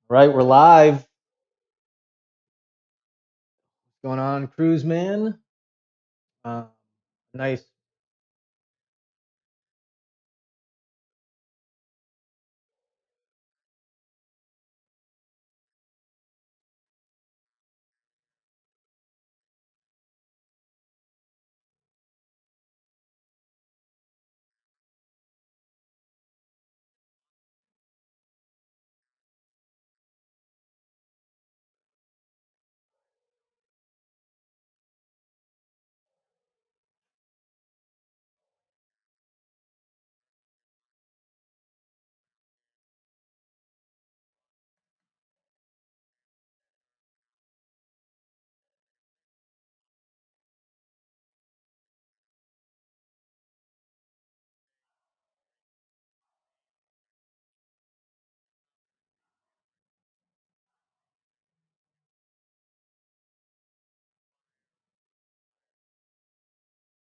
Right, we're live. What's going on, Cruise Man? Uh, nice.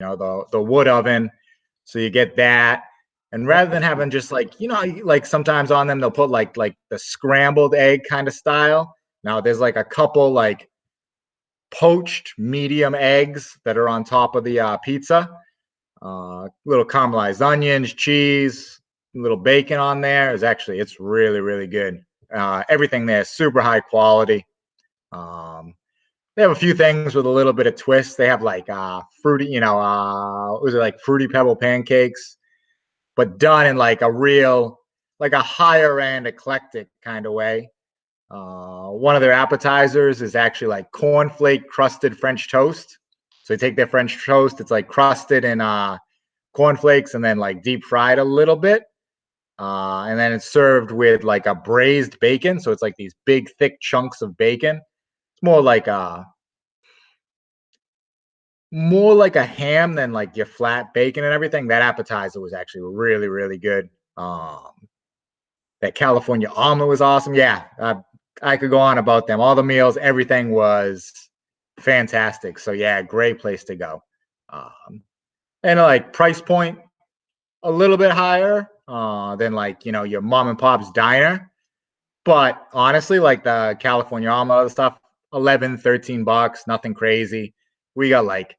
The wood oven. So you get that. And rather than having just like, like sometimes on them they'll put like the scrambled egg kind of style. Now there's like a couple like poached medium eggs that are on top of the pizza. Little caramelized onions, cheese, a little bacon on there. It's really, really good. Everything there is super high quality. Um, they have a few things with a little bit of twist. They have like fruity, was it like fruity pebble pancakes, but done in like a real, like a higher end eclectic kind of way. One of their appetizers is actually like cornflake crusted French toast. So they take their French toast, it's like crusted in cornflakes and then like deep fried a little bit. And then it's served with like a braised bacon. So it's like these big, thick chunks of bacon. It's more like a ham than like your flat bacon and everything. That appetizer was actually really, really good. That California omelet was awesome. Yeah, I could go on about them. All the meals, everything was fantastic. So yeah, great place to go. And like price point, a little bit higher than like your mom and pop's diner. But honestly, like the California omelet stuff, 11, $13, nothing crazy. We got like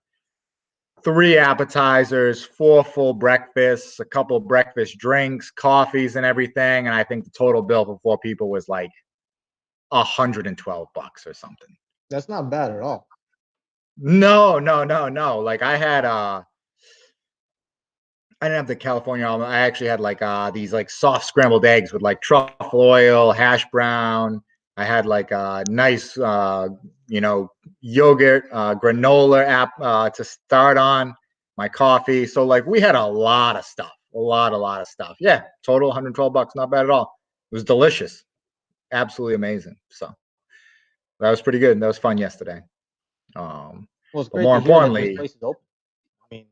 3 appetizers, 4 full breakfasts, a couple breakfast drinks, coffees, and everything. And I think the total bill for 4 people was like $112 or something. That's not bad at all. No, no, no, no. Like I didn't have the California omelet. I actually had like these like soft scrambled eggs with like truffle oil, hash brown. I had like a nice yogurt, granola app to start on my coffee. So like we had a lot of stuff, a lot of stuff. Yeah, total $112, not bad at all. It was delicious, absolutely amazing. So that was pretty good. That was fun yesterday. Well, it's But great more to hear that this importantly, place is open. I mean,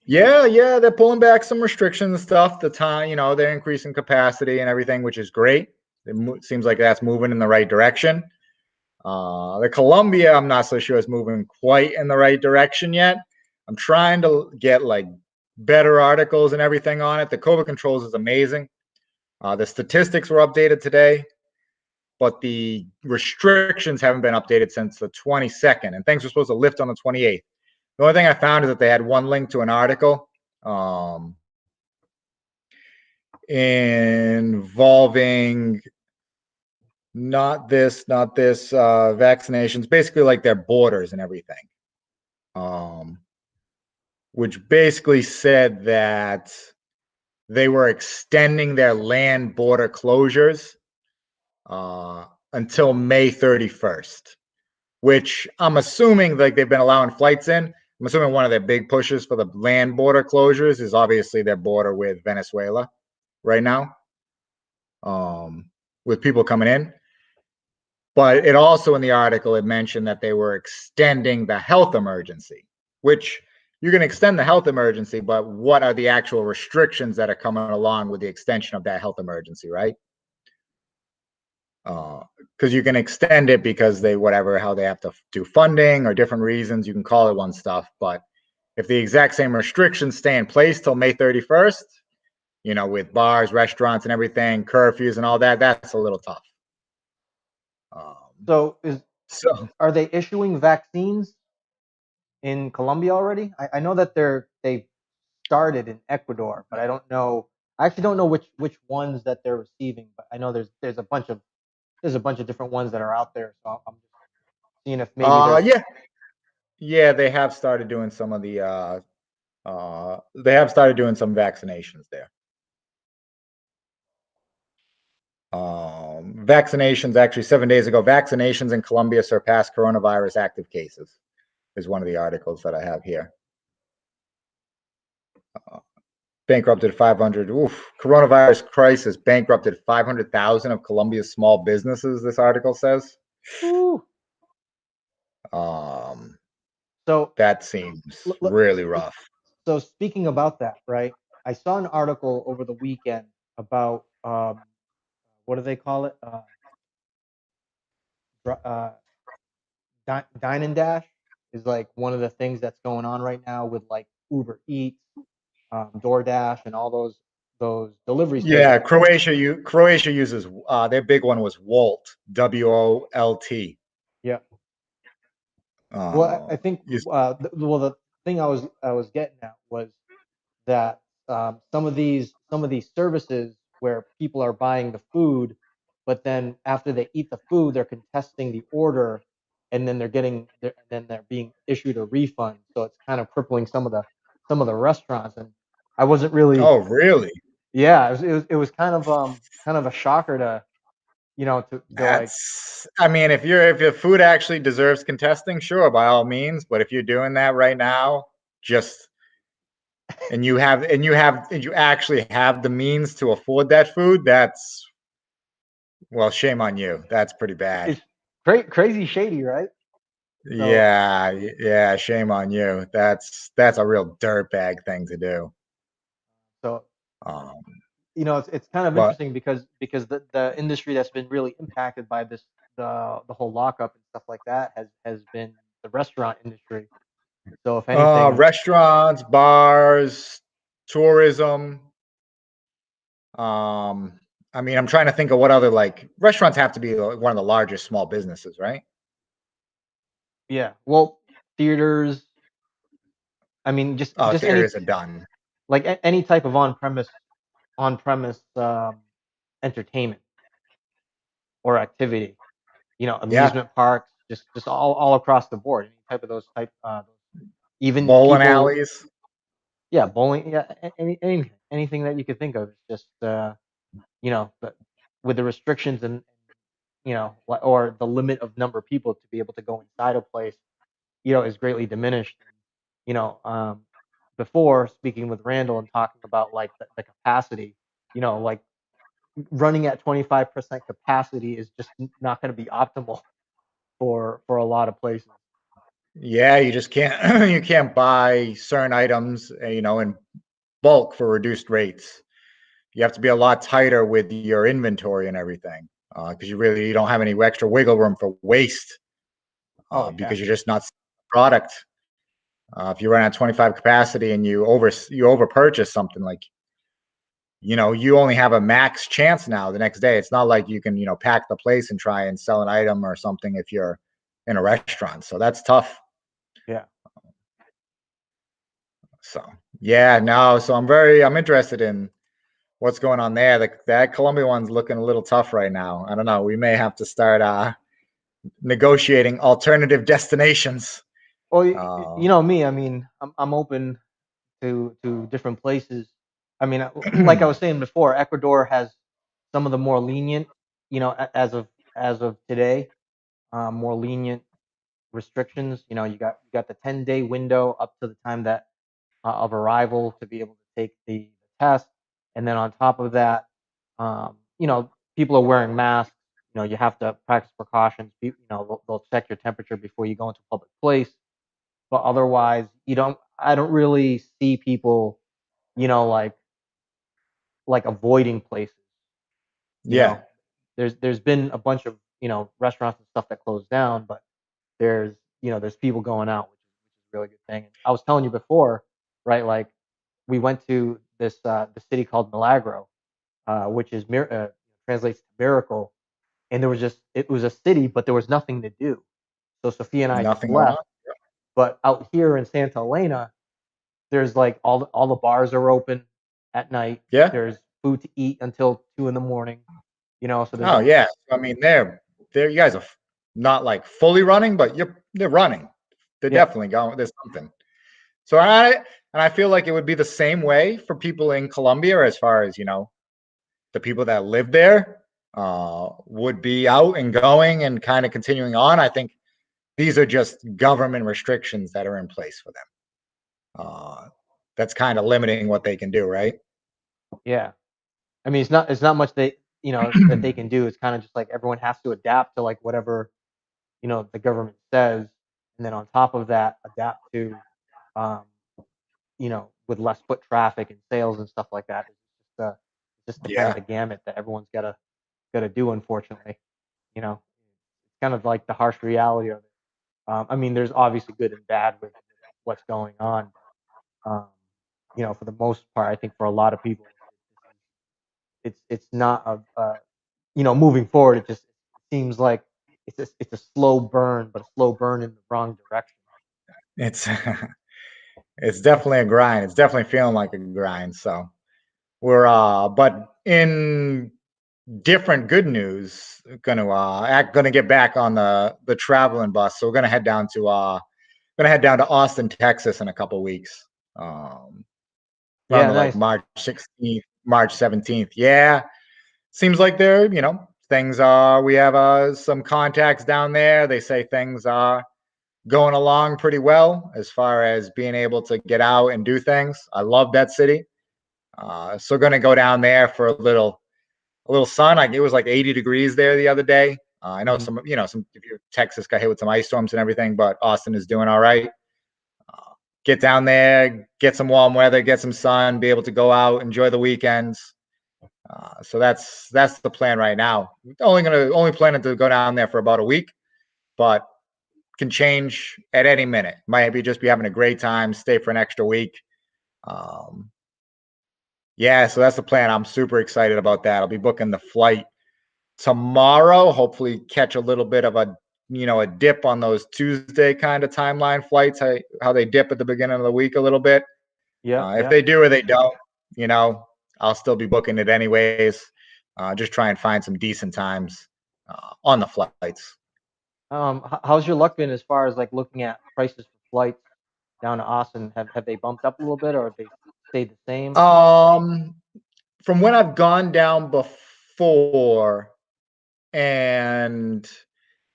yeah, they're pulling back some restrictions and stuff. The time, they're increasing capacity and everything, which is great. It seems like that's moving in the right direction. The Columbia, I'm not so sure is moving quite in the right direction yet. I'm trying to get like better articles and everything on it. The COVID controls is amazing. The statistics were updated today, but the restrictions haven't been updated since the 22nd, and things were supposed to lift on the 28th. The only thing I found is that they had one link to an article involving not this vaccinations, basically like their borders and everything. Which basically said that they were extending their land border closures until May 31st, which I'm assuming like they've been allowing flights in. I'm assuming one of their big pushes for the land border closures is obviously their border with Venezuela right now, with people coming in. But it also in the article it mentioned that they were extending the health emergency, which you can extend the health emergency, but what are the actual restrictions that are coming along with the extension of that health emergency, right? Because you can extend it because how they have to do funding or different reasons. You can call it one stuff, but if the exact same restrictions stay in place till May 31st, with bars, restaurants, and everything, curfews and all that, that's a little tough. So So are they issuing vaccines in Colombia already? I know that they started in Ecuador, but I don't know. I actually don't know which ones that they're receiving, but I know there's a bunch of different ones that are out there. So I'm just seeing if maybe there's. yeah, yeah, they have started doing some of the they have started doing some vaccinations there. Vaccinations actually 7 days ago, vaccinations in Colombia surpassed coronavirus active cases, is one of the articles that I have here. Bankrupted 500. Oof, coronavirus crisis bankrupted 500,000 of Colombia's small businesses, this article says. Whew. So That seems really rough. So speaking about that, right? I saw an article over the weekend about what do they call it? Uh, Dine and Dash is like one of the things that's going on right now with like Uber Eats, DoorDash, and all those delivery Yeah, services. Croatia uses their big one was Wolt, WOLT. Yeah. Well, I think You- the thing I was getting at was that some of these services where people are buying the food, but then after they eat the food, they're contesting the order, and then they're being issued a refund. So it's kind of crippling some of the restaurants. And I wasn't really, oh, really? yeah, it was kind of a shocker to like. I mean, if your food actually deserves contesting, sure, by all means. But if you're doing that right now, just and you actually have the means to afford that food, that's well, shame on you. That's pretty bad. It's crazy shady, right? So Yeah, yeah, shame on you. That's a real dirtbag thing to do. so Um, it's kind of but interesting because the industry that's been really impacted by the whole lockup and stuff like that has been the restaurant industry. So if anything, restaurants, bars, tourism. I mean, I'm trying to think of what other like restaurants have to be one of the largest small businesses, right? yeah, well, theaters. I mean, Oh, just any theaters are done. like any type of on premise entertainment or activity. Yeah, Amusement parks, just all across the board. Any type of those type, even bowling people. alleys. Yeah, bowling. Yeah, anything that you could think of. It's just but with the restrictions and or the limit of number of people to be able to go inside a place, is greatly diminished. You know, um, Before speaking with Randall and talking about like the capacity, like running at 25% capacity is just not going to be optimal for a lot of places. Yeah, you just can't you can't buy certain items, in bulk for reduced rates. You have to be a lot tighter with your inventory and everything because you don't have any extra wiggle room for waste Oh yeah. because you're just not product. If you run at 25 capacity and you over purchase something like you only have a max chance now the next day. It's not like you can pack the place and try and sell an item or something if you're in a restaurant. So that's tough. Yeah. So yeah, no. So I'm interested in what's going on there. That Colombia one's looking a little tough right now. I don't know. We may have to start negotiating alternative destinations. Well, Uh, you know me. I mean, I'm open to different places. I mean, like I was saying before, Ecuador has some of the more lenient, as of today, more lenient restrictions. You got the 10-day window up to the time that of arrival to be able to take the test, and then on top of that, people are wearing masks. You have to practice precautions. They'll check your temperature before you go into a public place, but otherwise, I don't really see people, like avoiding places. You yeah, know, there's been a bunch of restaurants and stuff that closed down, but there's people going out, which is a really good thing. And I was telling you before, right? Like we went to the city called Milagro, which translates to miracle, and it was a city, but there was nothing to do. So Sophia and I just Nothing going on. left. But out here in Santa Elena, there's like all the bars are open at night. Yeah. There's food to eat until 2 in the morning. So there's Oh yeah. I mean, they're you guys are not like fully running, but they're running. They're yeah, definitely going. There's something. So I feel like it would be the same way for people in Colombia, as far as the people that live there would be out and going and kind of continuing on. I think these are just government restrictions that are in place for them. That's kind of limiting what they can do, right? yeah. I mean, it's not much that they can do. It's kind of just like everyone has to adapt to like whatever the government says, and then on top of that, adapt to um, with less foot traffic and sales and stuff like that. It's just the kind of Yeah. the gamut that everyone's gotta do. Unfortunately, it's kind of like the harsh reality of it. I mean, there's obviously good and bad with what's going on. For the most part, I think for a lot of people, it's not moving forward. It just seems like it's a slow burn, but a slow burn in the wrong direction. It's it's definitely a grind. It's definitely feeling like a grind. So we're but in different good news, gonna get back on the traveling bus. So we're gonna head down to Austin, Texas in a couple weeks. Around Yeah, the like nice. March 16th, March 17th. Yeah. Seems like things are we have some contacts down there. They say things are going along pretty well as far as being able to get out and do things. I love that city. So going to go down there for a little sun. Like it was like 80 degrees there the other day. I know Mhm. some if you Texas got hit with some ice storms and everything, but Austin is doing all right. Get down there, get some warm weather, get some sun, be able to go out, enjoy the weekends. So that's the plan right now. Only planning to go down there for about a week, but can change at any minute. Might be just be having a great time, stay for an extra week. Um, yeah, so that's the plan. I'm super excited about that. I'll be booking the flight tomorrow. Hopefully, catch a little bit of a dip on those Tuesday kind of timeline flights. How they dip at the beginning of the week a little bit. Yeah, If yeah. they do or they don't, you know, I'll still be booking it anyways. Just try and find some decent times on the flights. How's your luck been as far as like looking at prices for flights down to Austin? Have they bumped up a little bit, or have they stayed the same? Um, from when I've gone down before, and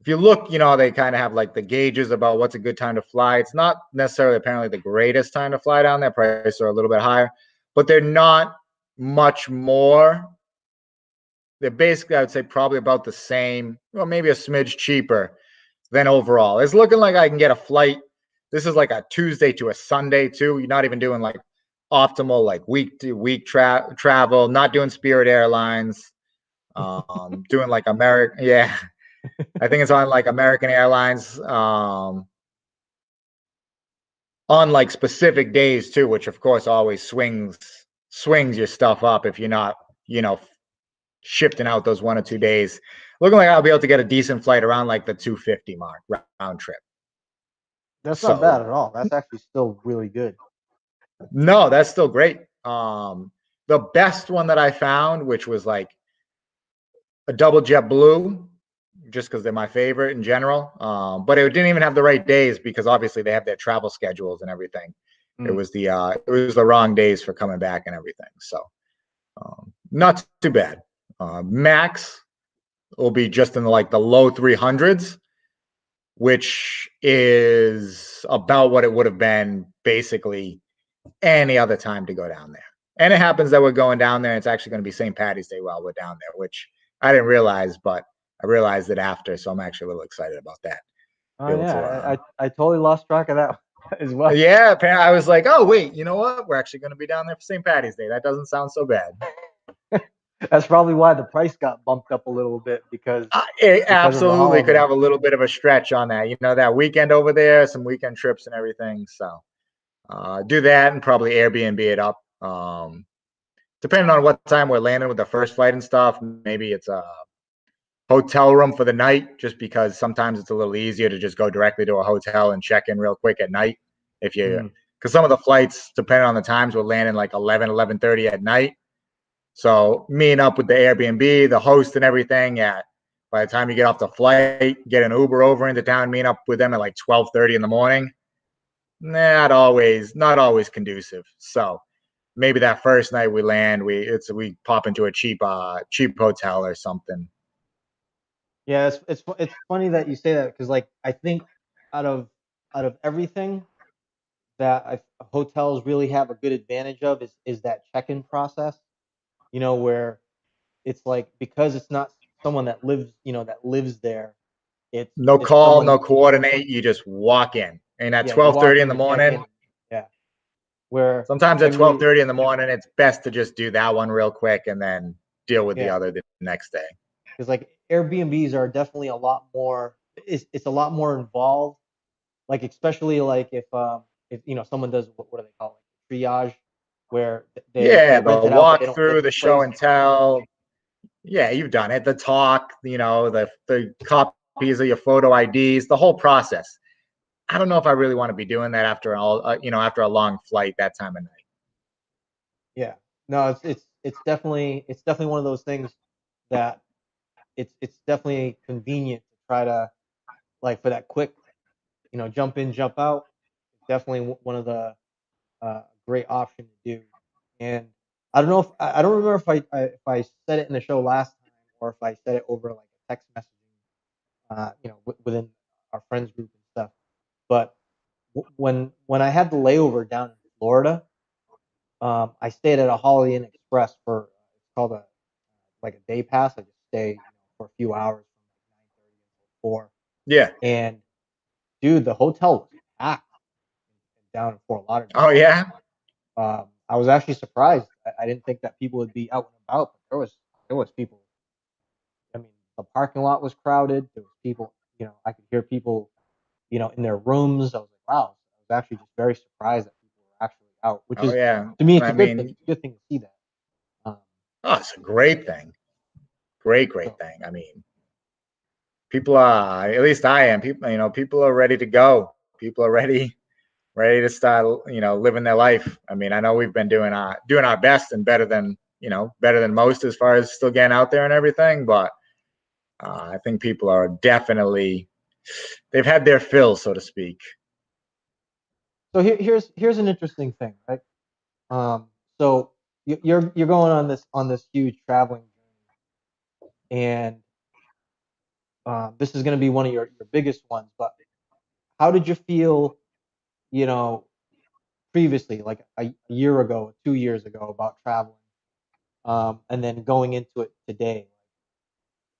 if you look, they kind of have like the gauges about what's a good time to fly. It's not necessarily apparently the greatest time to fly down there. Prices are a little bit higher, but they're not much more. They're basically, I would say, probably about the same, or maybe a smidge cheaper than overall. It's looking like I can get a flight. This is like a Tuesday to a Sunday too. You're not even doing like optimal like week to week travel. Not doing Spirit Airlines. Doing like American. Yeah, I think it's on like American Airlines. On like specific days too, which of course always swings your stuff up if you're not, shifting out those 1 or 2 days. Looking like I'll be able to get a decent flight around like the 250 mark round trip. That's not bad So at all. That's actually still really good. no, that's still great. The best one that I found, which was like a double jet blue, just because they're my favorite in general. But it didn't even have the right days because obviously they have their travel schedules and everything. It Mm. was the wrong days for coming back and everything. So not too bad. Max will be just in like the low 300s, which is about what it would have been basically any other time to go down there. And it happens that we're going down there. And it's actually going to be St. Patty's Day while we're down there, which I didn't realize, but I realized it after. So I'm actually a little excited about that. Oh Be able to, yeah, I totally lost track of that as well. yeah, apparently I was like, oh, wait, you know what? We're actually going to be down there for St. Patty's Day. That doesn't sound so bad. That's probably why the price got bumped up a little bit because It of the absolutely could holiday. have a little bit of a stretch on that. That weekend over there, some weekend trips and everything. So do that and probably Airbnb it up. Depending on what time we're landing with the first flight and stuff, maybe it's a hotel room for the night, just because sometimes it's a little easier to just go directly to a hotel and check in real quick at night. If you, because some of the flights, depending on the times, will land in like 11:30 at night. So meeting up with the Airbnb, the host and everything, yeah. By the time you get off the flight, get an Uber over into town, meet up with them at like 12:30 in the morning. Not always conducive. So maybe that first night we land, we pop into a cheap hotel or something. Yeah, it's funny that you say that, because like I think out of everything that hotels really have a good advantage of is that check-in process. You know, where it's like, because it's not someone that lives there. No It's call, someone. no coordinate. You just walk in, and at Yeah, you walk 12:30 in in, the you check morning. in. Yeah, where Sometimes at everybody. 12:30 in the morning, it's best to just do that one real quick and then deal with the Yeah, other the next day. because like Airbnbs are definitely a lot more. It's a lot more involved. Like, especially like if someone does, what do they call it, triage, where they Yeah, the rent it out but they don't live walkthrough, in the the show place. and tell. Yeah, you've done it. The talk, the copies of your photo IDs, the whole process. I don't know if I really want to be doing that after after a long flight that time of night. Yeah, no, it's definitely one of those things that it's definitely convenient to try to, like, for that quick, jump in, jump out. Definitely one of the great option to do. And I don't know if I don't remember if I said it in the show last time, or if I said it over like a text messaging, within our friends group and stuff. But when I had the layover down in Florida, I stayed at a Holiday Inn Express for, it's called a, like, a day pass. I just stay, for a few hours from like 9:30 until 4. Yeah. And dude, the hotel was packed down in Fort Lauderdale. Oh yeah. I was actually surprised. I didn't think that people would be out and about, but there was people. I mean, the parking lot was crowded. There was people. I could hear people, in their rooms. I was like, wow. I was actually just very surprised that people were actually out, which Oh is, yeah. to me, And it's I a good thing. mean, It's a good thing to see that. Um, oh, it's a great thing. Great so thing. I mean, people are, at least I am. People are ready to go. People are ready to start, living their life. I mean, I know we've been doing our best and better than most as far as still getting out there and everything, but I think people are definitely, they've had their fill, so to speak. so here's an interesting thing, right? So you're going on this huge traveling journey, and this is going to be one of your biggest ones. But how did you feel, you know, previously, like a year ago, 2 years ago, about traveling, and then going into it today?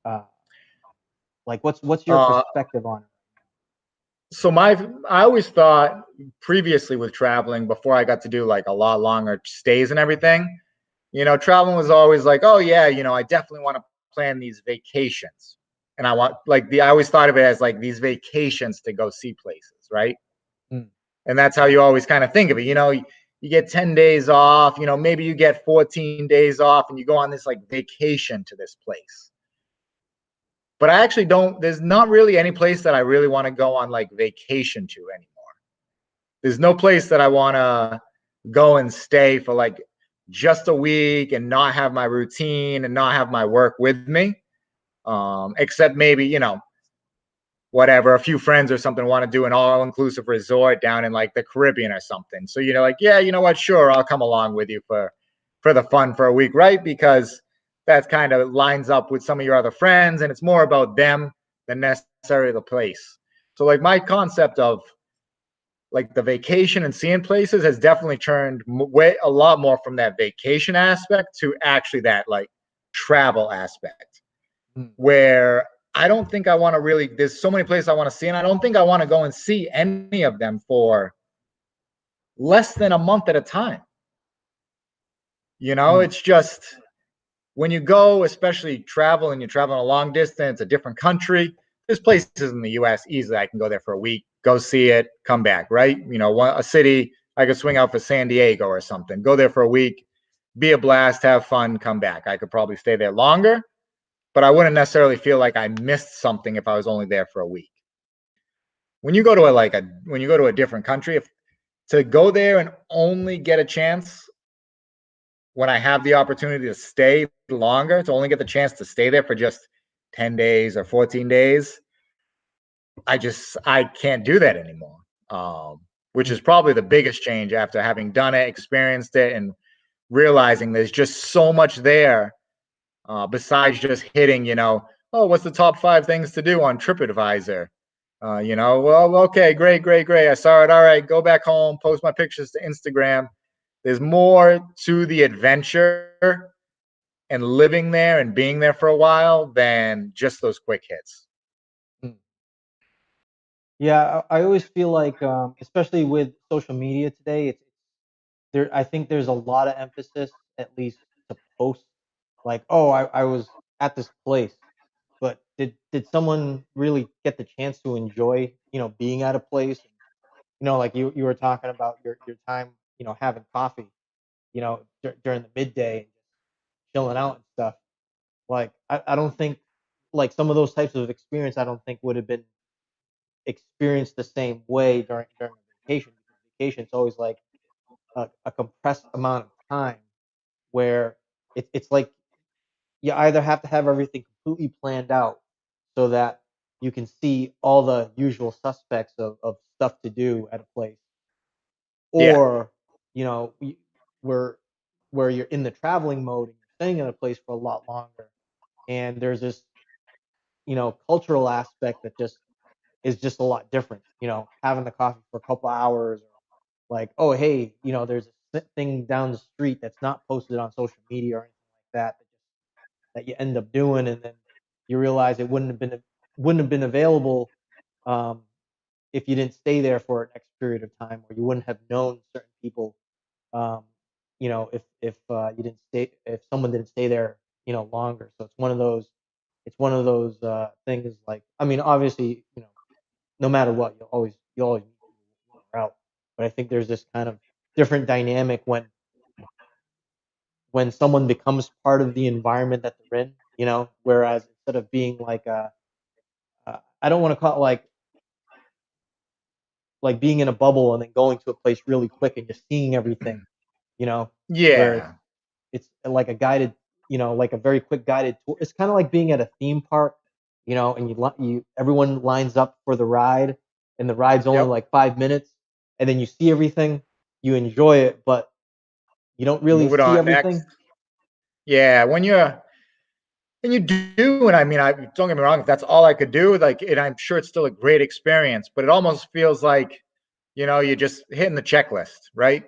Uh, like, what's your Uh, perspective on it? so I always thought previously with traveling before I got to do like a lot longer stays and everything, traveling was always like, oh yeah, I definitely want to plan these vacations. And I always thought of it as like these vacations to go see places, right? Mm. And that's how you always kind of think of it. You get 10 days off, maybe you get 14 days off and you go on this like vacation to this place. But I actually don't, there's not really any place that I really want to go on like vacation to anymore. There's no place that I want to go and stay for like just a week and not have my routine and not have my work with me. Except maybe, whatever, a few friends or something want to do an all-inclusive resort down in like the Caribbean or something. So like, yeah, you know what? Sure, I'll come along with you for the fun for a week, right? Because that kind of lines up with some of your other friends, and it's more about them than necessarily the place. So like my concept of like the vacation and seeing places has definitely turned way a lot more from that vacation aspect to actually that like travel aspect, Mm. where I don't think I want to really, there's so many places I want to see, and I don't think I want to go and see any of them for less than a month at a time. Mm. It's just when you go, especially travel and you're traveling a long distance, a different country, there's places in the US easily I can go there for a week, go see it, come back, right? A city, I could swing out for San Diego or something, go there for a week, be a blast, have fun, come back. I could probably stay there longer. but I wouldn't necessarily feel like I missed something if I was only there for a week. When you go to a different country, if to go there and only get a chance when I have the opportunity to stay longer, to only get the chance to stay there for just 10 days or 14 days, I can't do that anymore. Which is probably the biggest change after having done it, experienced it, and realizing there's just so much there besides just hitting, oh, what's the top 5 things to do on TripAdvisor? Well, okay, great. I saw it. All right, go back home, post my pictures to Instagram. There's more to the adventure and living there and being there for a while than just those quick hits. Mm. Yeah, I always feel like, especially with social media today, it's there. I think there's a lot of emphasis, at least to post, like, oh, I was at this place, but did someone really get the chance to enjoy, being at a place? Like you were talking about your time, having coffee, during the midday, chilling out and stuff. Like I don't think like some of those types of experience I don't think would have been experienced the same way during a vacation, because vacation is always like a compressed amount of time where it's like you either have to have everything completely planned out so that you can see all the usual suspects of stuff to do at a place, Yeah, or where you're in the traveling mode and you're staying in a place for a lot longer, and there's this cultural aspect that just is just a lot different. Having the coffee for a couple hours, or like, oh hey, there's a thing down the street that's not posted on social media or anything like that you end up doing, and then you realize it wouldn't have been available, um, if you didn't stay there for an X period of time, or you wouldn't have known certain people, um, if you didn't stay if someone didn't stay there, longer. So it's one of those things. Like, I mean, obviously, no matter what, you'll always meet people when you're out. But I think there's this kind of different dynamic when someone becomes part of the environment that they're in. Whereas instead of being like I don't want to call it like being in a bubble and then going to a place really quick and just seeing everything, you know, where it's yeah, it's like a guided, like a very quick guided tour. It's kind of like being at a theme park, and everyone lines up for the ride, and the ride's only yep. like 5 minutes, and then you see everything, you enjoy it, but you don't really Moving see on next. everything. Yeah, when you do, and I mean, I don't get me wrong, if that's all I could do, like, and I'm sure it's still a great experience, but it almost feels like, you're just hitting the checklist, right?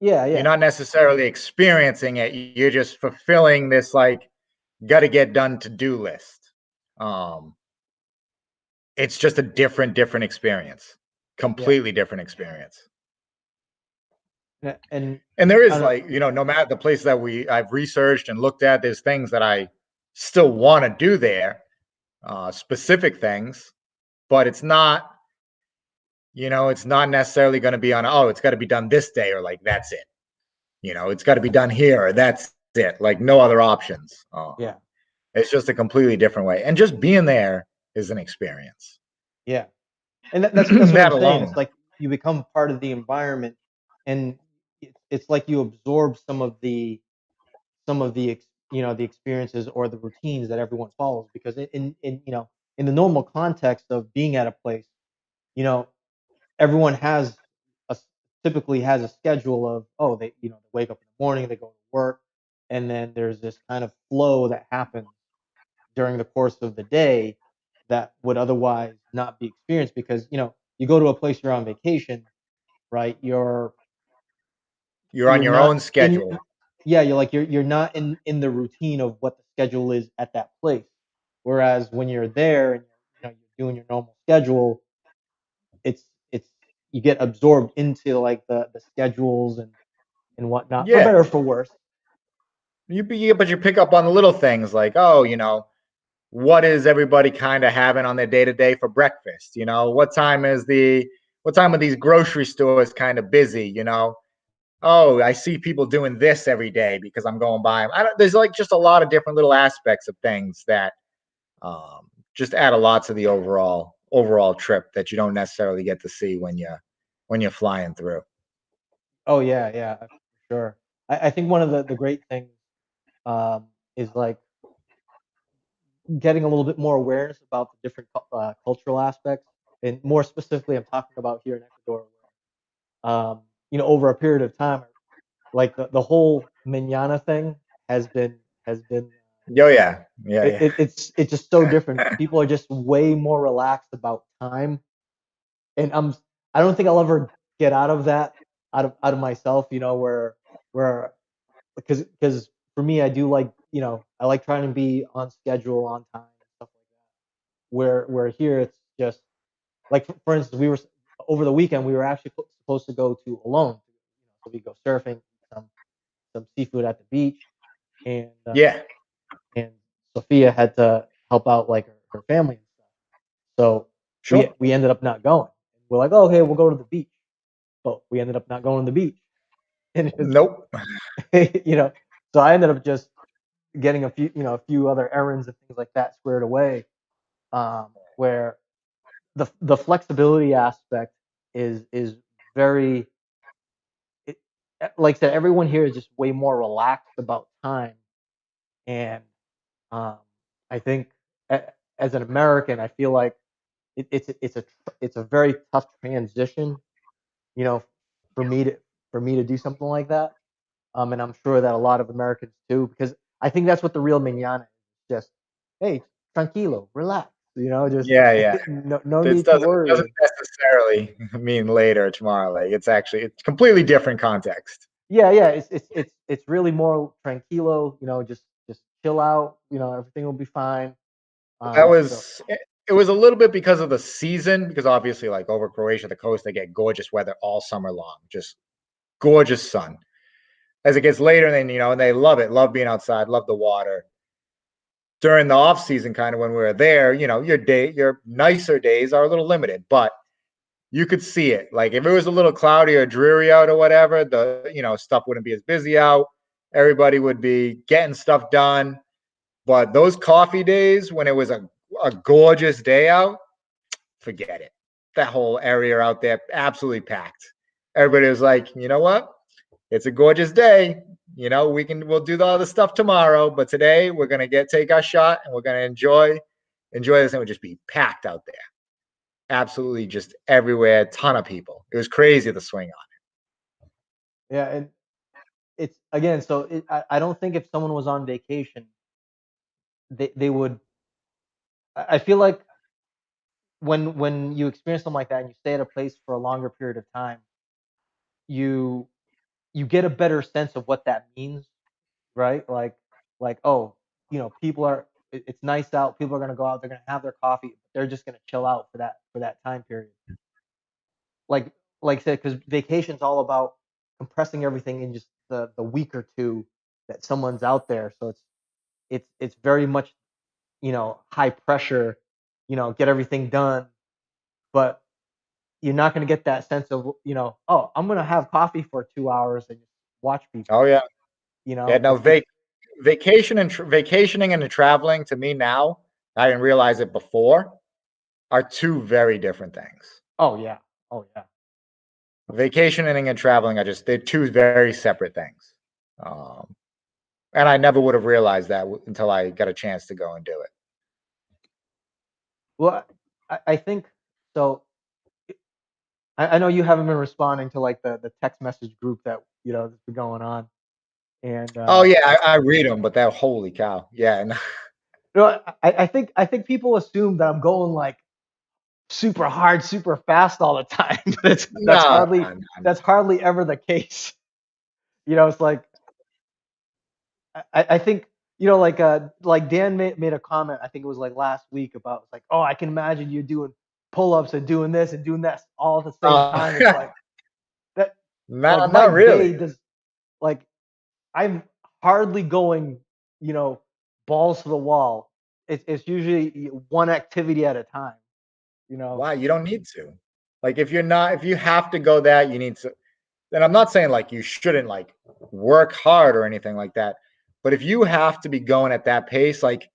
Yeah, You're yeah, not necessarily experiencing it. You're just fulfilling this like got to get done to do list. Um, it's just a different experience, yeah. completely different experience. And And there I is don't. like, no matter the place that I've researched and looked at, there's things that I still want to do there, specific things, but it's not necessarily going to be on, oh, it's got to be done this day or like that's it. It's got to be done here or that's it. Like no other options. Yeah, It's just a completely different way. And just being there is an experience. yeah. And that's what I'm That saying. It's alone. like you become part of the environment, and it's like you absorb some of the experiences or the routines that everyone follows, because in the normal context of being at a place, you know everyone typically has a schedule of, oh, they wake up in the morning, they go to work, and then there's this kind of flow that happens during the course of the day that would otherwise not be experienced, because you go to a place, you're on vacation, right? You're on You're your not own in schedule. Yeah, you're not in the routine of what the schedule is at that place. Whereas when you're there and you're doing your normal schedule, it's you get absorbed into like the schedules and whatnot, for Yeah. better or for worse. But you pick up on the little things like, oh, what is everybody kind of having on their day to day for breakfast? What time are these grocery stores kind of busy? oh, I see people doing this every day because I'm going by 'em. There's like just a lot of different little aspects of things that um, just add a lot to the overall trip that you don't necessarily get to see when you're flying through. Oh yeah, yeah, for sure. I think one of the great things is like getting a little bit more awareness about the different cultural aspects, and more specifically, I'm talking about here in Ecuador, where over a period of time, like the whole manana thing has been Oh yeah, yeah, it, yeah. it's just so different. People are just way more relaxed about time, and I don't think I'll ever get out of that out of myself. Where because for me, I do like I like trying to be on schedule, on time, and stuff like that. Where here it's just like for instance, we were over the weekend we were actually supposed to go to Alone, so we go surfing, some seafood at the beach, and Yeah, and Sophia had to help out like her family and stuff. So we sure. we ended up not going. We're like, oh, hey, we'll go to the beach, but we ended up not going to the beach, and it's Nope. you know. So I ended up just getting a few other errands and things like that squared away. Where the flexibility aspect is very it, like I said, everyone here is just way more relaxed about time, and um, I think as an American, I feel like it's a very tough transition, you know, for me to do something like that. And I'm sure that a lot of Americans do, because I think that's what the real manana is. Just hey, tranquilo, relax, just Yeah, yeah. no This need to doesn't worry. necessarily mean later or tomorrow. Like it's completely different context. Yeah, yeah, it's really more tranquilo, just chill out, everything will be fine. That So was it was a little bit because of the season, because obviously like over Croatia, the coast, they get gorgeous weather all summer long. Just gorgeous sun. As it gets later, then and they love it, love being outside, love the water. During the off season, kind of when we were there, your nicer days are a little limited, but you could see it. Like if it was a little cloudy or dreary out or whatever, the stuff wouldn't be as busy out. Everybody would be getting stuff done. But those coffee days when it was a gorgeous day out, forget it. That whole area out there absolutely packed. Everybody was like, you know what? It's a gorgeous day. We'll do all the stuff tomorrow, but today we're gonna take our shot and we're gonna enjoy this, and it would just be packed out there. Absolutely just everywhere, a ton of people. It was crazy to swing on. yeah, and it's again, so I don't think if someone was on vacation, they would. I feel like when you experience something like that and you stay at a place for a longer period of time, you you get a better sense of what that means, right? Like oh, people are it's nice out, people are gonna go out, they're gonna have their coffee, they're just gonna chill out for that time period. Like like I said, because vacation's all about compressing everything in just the week or two that someone's out there. So it's very much high pressure, get everything done, but you're not going to get that sense of oh, I'm going to have coffee for 2 hours and just watch Oh people. yeah, yeah. No, It's vacationing and traveling to me now, I didn't realize it before, are two very different things. oh yeah, oh yeah. Vacationing and traveling are they're two very separate things. Um, and I never would have realized that until I got a chance to go and do it. Well, I think so. I know you haven't been responding to like the text message group that's been going on, and Oh yeah, I read them, but that holy cow, yeah, no, I think people assume that I'm going like super hard, super fast all the time. But that's no, hardly no. that's hardly ever the case. It's like I think like Dan made a comment. I think it was like last week about it's like, oh, I can imagine you doing pull ups and doing this and doing that all at the same time. It's like that. Like my Not really. day does like I'm hardly going, you know, balls to the wall. It's usually one activity at a time. You know. Why? You don't need to. Like if you have to go that, you need to. and I'm not saying like you shouldn't like work hard or anything like that, but if you have to be going at that pace, like,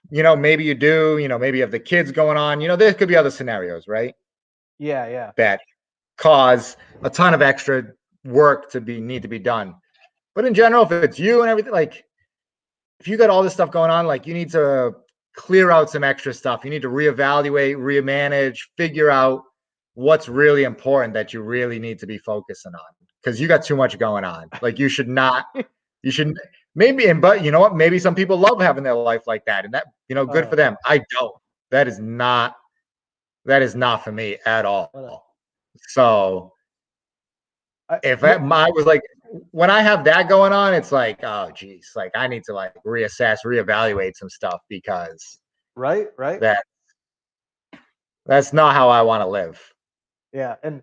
maybe you do, maybe you have the kids going on, there could be other scenarios, right? Yeah, yeah. That cause a ton of extra work to need to be done. But in general, if it's you and everything, like if you got all this stuff going on, like you need to clear out some extra stuff. You need to reevaluate, remanage, figure out what's really important that you really need to be focusing on, because you got too much going on. Like you should maybe, but you know what? Maybe some people love having their life like that, and that, good for them. I don't. That is not for me at all. So if I was like, when I have that going on, it's like, oh geez, like I need to like reassess, reevaluate some stuff, because right. That's not how I want to live. Yeah, and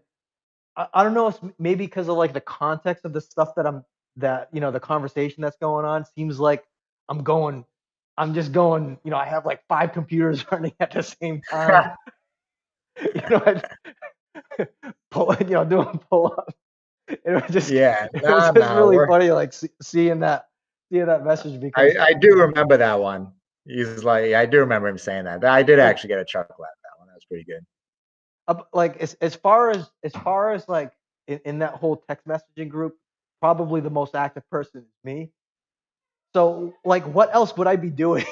I don't know if maybe because of like the context of the stuff that the conversation that's going on seems like I'm just going, I have like 5 computers running at the same time. I doing pull up. It was just really funny, like seeing that message, because I do remember that one. He's like, I do remember him saying that. I did actually get a chuckle at that one. That was pretty good. Like as far as like in that whole text messaging group, probably the most active person is me. So like, what else would I be doing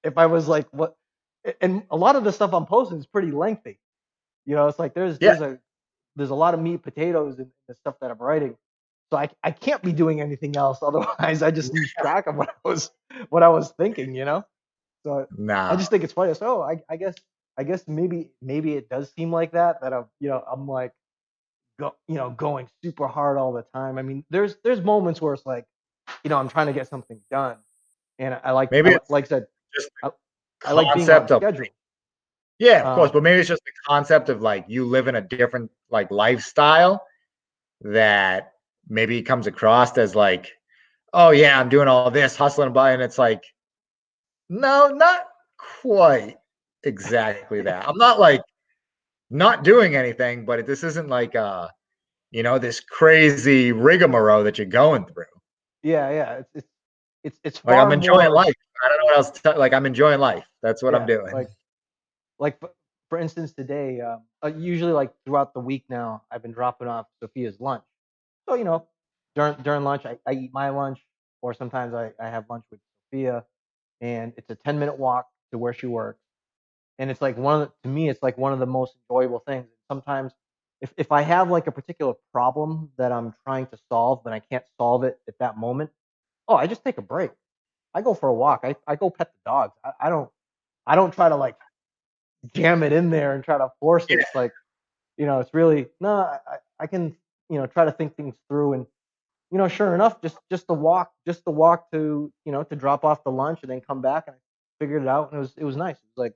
if I was like what? And a lot of the stuff I'm posting is pretty lengthy. It's like there's a lot of meat, potatoes, and the stuff that I'm writing. So I can't be doing anything else. Otherwise, I just lose track of what I was thinking. So I just think it's funny. So I guess maybe it does seem like that I'm like going super hard all the time. I mean, there's moments where it's like I'm trying to get something done, and maybe it's like I said, just I like being on schedule. Yeah, of course, but maybe it's just the concept of like you live in a different like lifestyle that maybe comes across as like, oh yeah, I'm doing all this hustling by, and it's like, no, not quite exactly that. I'm not like not doing anything, but this isn't like this crazy rigmarole that you're going through. Yeah. It's like far I'm enjoying more, life. I don't know what else to like I'm enjoying life. That's what I'm doing. Like for instance, today, usually like throughout the week now, I've been dropping off Sophia's lunch. So during lunch, I eat my lunch, or sometimes I have lunch with Sophia, and it's a 10-minute walk to where she works. And it's like to me, it's like one of the most enjoyable things. Sometimes if I have like a particular problem that I'm trying to solve, but I can't solve it at that moment, oh, I just take a break. I go for a walk. I go pet the dogs. I don't try to like jam it in there and try to force it. It's like, it's really no. I can try to think things through, and sure enough, just the walk to to drop off the lunch and then come back, and I figured it out, and it was nice. It was like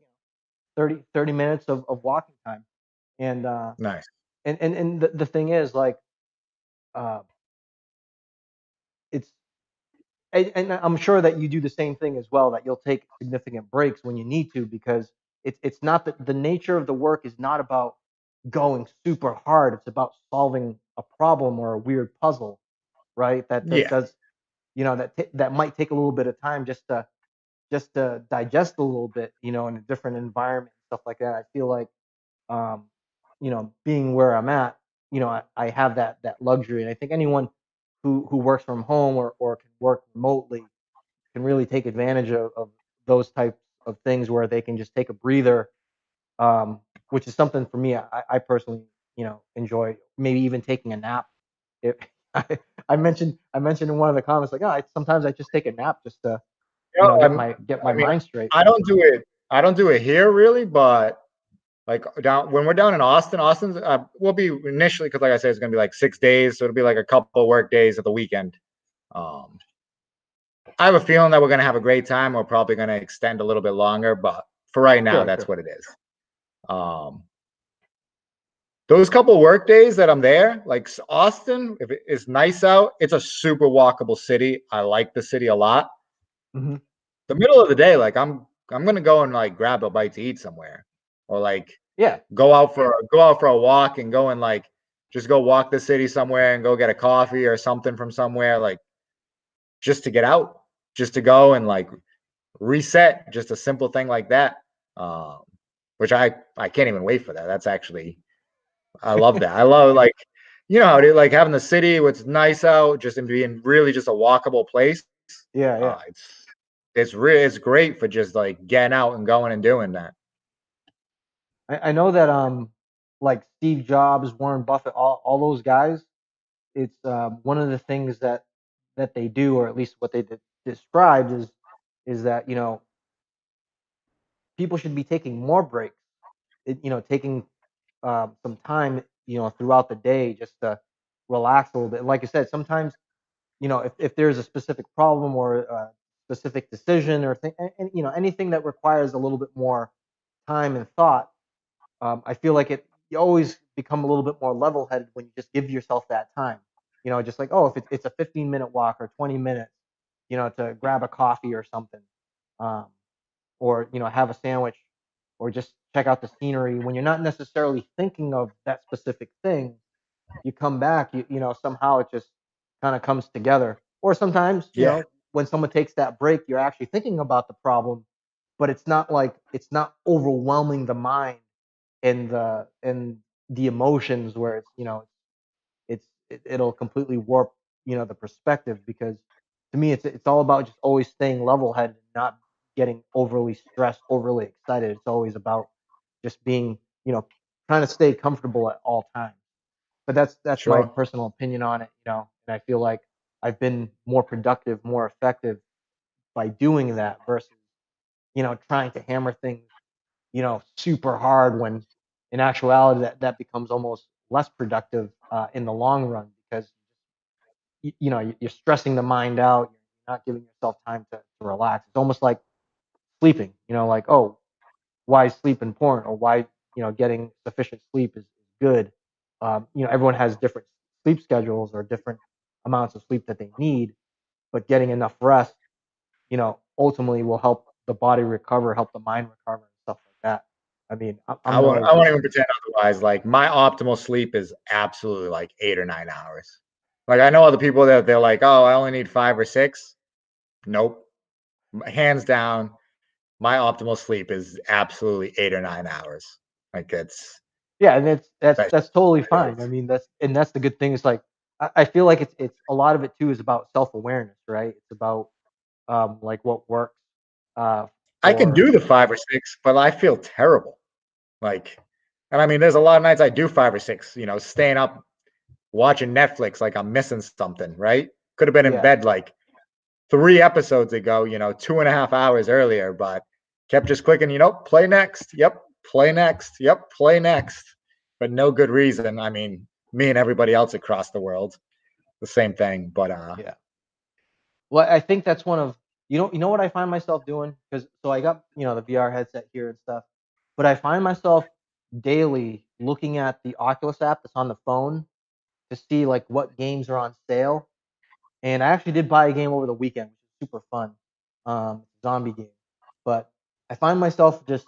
30 minutes of walking time, and nice. And the thing is, like, uh, it's and I'm sure that you do the same thing as well. That you'll take significant breaks when you need to, because it's not that the nature of the work is not about going super hard. It's about solving a problem or a weird puzzle, right? That does that might take a little bit of time just to digest a little bit, in a different environment and stuff like that. I feel like um, being where I'm at, I have that luxury, and I think anyone who works from home or can work remotely can really take advantage of those types of things where they can just take a breather, which is something for me. I personally, enjoy maybe even taking a nap. If I mentioned in one of the comments, like, oh, sometimes I just take a nap just to get my mind straight. I don't do it here really, but like when we're down in Austin's we'll be initially, because like I said, it's gonna be like 6 days, so it'll be like a couple of work days at the weekend. I have a feeling that we're gonna have a great time. We're probably gonna extend a little bit longer, but for right now, that's what it is. Those couple work days that I'm there, like Austin, if it's nice out, it's a super walkable city. I like the city a lot. Mm-hmm. The middle of the day, like I'm gonna go and like grab a bite to eat somewhere, or like go out for a walk and go and like just go walk the city somewhere and go get a coffee or something from somewhere, like just to get out, just to go and like reset, just a simple thing like that. Um, which I can't even wait for that. That's actually I love that. I love like like having the city, what's nice out, just and being really just a walkable place. Yeah, Uh, yeah. it's great for just like getting out and going and doing that. I know that like Steve Jobs, Warren Buffett, all those guys, it's one of the things that they do, or at least what they described is that people should be taking more breaks, taking some time, throughout the day just to relax a little bit. Like I said, sometimes, if there's a specific problem or a specific decision or thing, and anything that requires a little bit more time and thought, I feel like you always become a little bit more level headed when you just give yourself that time. Just like, oh, if it's a 15-minute walk or 20 minutes, to grab a coffee or something, um, or have a sandwich, or just check out the scenery. When you're not necessarily thinking of that specific thing, you come back, somehow it just kind of comes together. Or sometimes, Yeah, when someone takes that break, you're actually thinking about the problem, but it's not overwhelming the mind and the emotions where it'll completely warp the perspective, because to me it's all about just always staying level headed and not getting overly stressed, overly excited. It's always about just being, trying to stay comfortable at all times. But that's my sure. personal opinion on it, and I feel like I've been more productive, more effective by doing that versus trying to hammer things super hard, when in actuality that becomes almost less productive in the long run, because you're stressing the mind out. You're not giving yourself time to relax. It's almost like sleeping. Like, oh, why is sleep important, or why getting sufficient sleep is good. Everyone has different sleep schedules or different amounts of sleep that they need, but getting enough rest, ultimately will help the body recover, help the mind recover, and stuff like that. I mean, I'm I no. won't even pretend otherwise. Like my optimal sleep is absolutely like 8 or 9 hours. Like I know other people that they're like, oh, I only need 5 or 6. Nope. Hands down, my optimal sleep is absolutely 8 or 9 hours. Like it's Yeah, and it's that's that's that's totally what it fine. I is. mean, that's the good thing. Is like, I feel like it's a lot of it too is about self awareness, right? It's about like what works uh I can for do the 5 or 6, but I feel terrible. Like, and I mean, there's a lot of nights I do 5 or 6, staying up watching Netflix like I'm missing something, right? Could have been in yeah. bed like 3 episodes ago, 2.5 hours earlier, but kept just clicking, play next. Yep. Play next. Yep. Play next. But no good reason. I mean, me and everybody else across the world, the same thing. But Yeah. Well, I think that's one of, you know what I find myself doing, because so I got the VR headset here and stuff, but I find myself daily looking at the Oculus app that's on the phone to see like what games are on sale. And I actually did buy a game over the weekend, which is super fun, zombie game. But I find myself just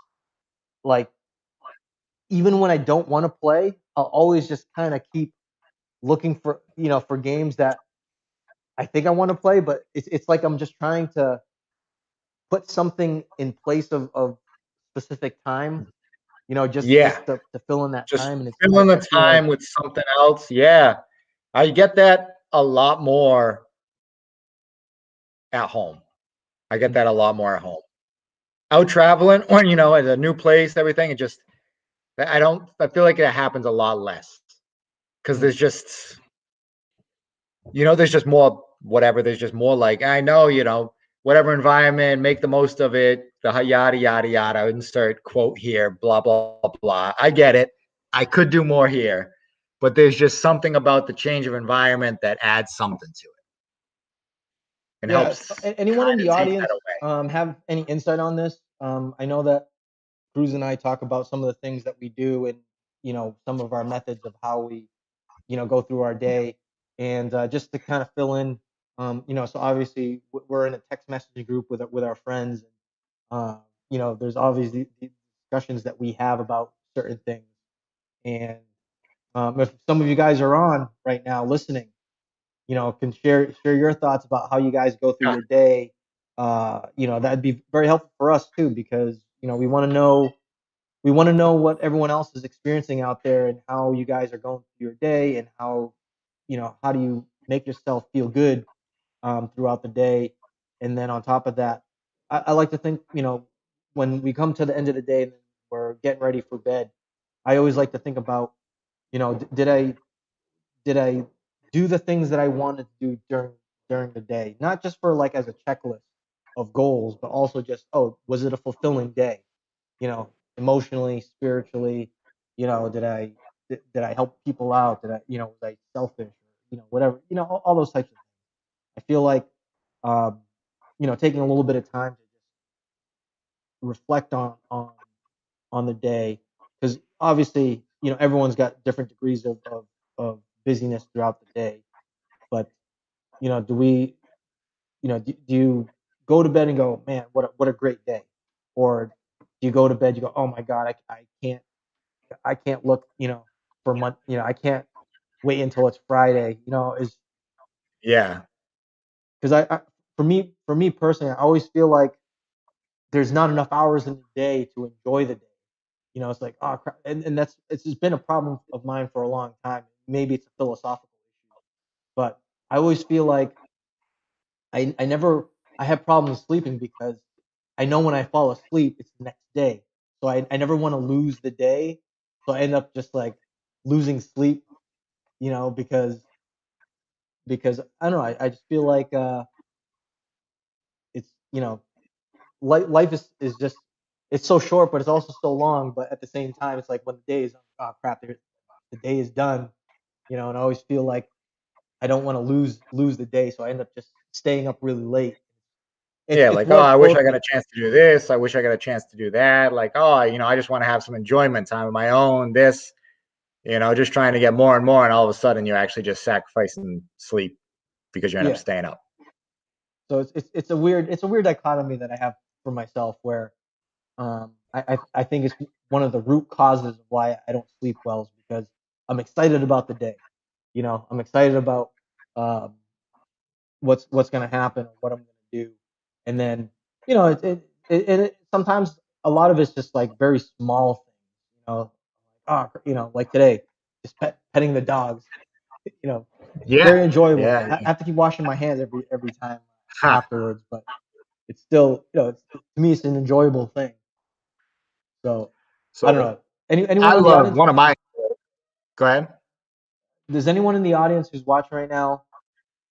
like, even when I don't want to play, I'll always just kind of keep looking for games that I think I want to play, but it's like I'm just trying to put something in place of specific time, just yeah, to fill in that just time. And filling I the feel like, time with something else. Yeah. I get that a lot more at home. I get mm, that a lot more at home. Out traveling or, at a new place, everything, it just, I feel like it happens a lot less because mm, there's just more, whatever. There's just more like, I know, whatever environment, make the most of it, the yada, yada, yada, insert quote here, blah, blah, blah. I get it. I could do more here, but there's just something about the change of environment that adds something to it and yeah. helps Anyone in kind the of take that audience away. have any insight on this? I know that Cruz and I talk about some of the things that we do, and some of our methods of how we go through our day, and just to kind of fill in, so obviously we're in a text messaging group with our friends. uh, there's obviously the discussions that we have about certain things, and If some of you guys are on right now listening, can share your thoughts about how you guys go through Yeah. your day. That'd be very helpful for us too, because we want to know what everyone else is experiencing out there and how you guys are going through your day, and how do you make yourself feel good throughout the day. And then on top of that, I like to think, when we come to the end of the day and we're getting ready for bed, I always like to think about, did I do the things that I wanted to do during the day, not just for like as a checklist of goals, but also just, oh, was it a fulfilling day? Emotionally, spiritually, did I help people out? Was I selfish? Whatever, all those types of things. I feel like, um, taking a little bit of time to just reflect on the day, because obviously, everyone's got different degrees of busyness throughout the day. But do we, do you go to bed and go, man, what a great day, or do you go to bed, you go, oh my god, I can't look, for month, I can't wait until it's Friday, is Yeah. because for me personally, I always feel like there's not enough hours in the day to enjoy the day. It's like, oh crap. And it's just been a problem of mine for a long time. Maybe it's a philosophical issue, but I always feel like I have problems sleeping, because I know when I fall asleep it's the next day. So I never want to lose the day. So I end up just like losing sleep, because I don't know, I just feel like it's, life is just, it's so short, but it's also so long. But at the same time, it's like when the day is, oh crap, the day is done, and I always feel like I don't want to lose the day, so I end up just staying up really late. It's Yeah, it's like, oh, I worked wish both I got a ways. chance to do this. I wish I got a chance to do that. Like, oh, I just want to have some enjoyment time of my own. This, just trying to get more and more, and all of a sudden you're actually just sacrificing sleep because you end up Yeah. staying up. So it's a weird dichotomy that I have for myself, where I think it's one of the root causes of why I don't sleep well, is because I'm excited about the day. I'm excited about um, what's going to happen, or what I'm going to do. And then, sometimes a lot of it's just like very small things. Like today, just petting the dogs. You know, Yeah, very enjoyable. yeah, I yeah. have to keep washing my hands every time Huh. afterwards, but it's still, to me, it's an enjoyable thing. So I don't So know. Anyone I in the love audience? one of my. Go ahead. Does anyone in the audience who's watching right now,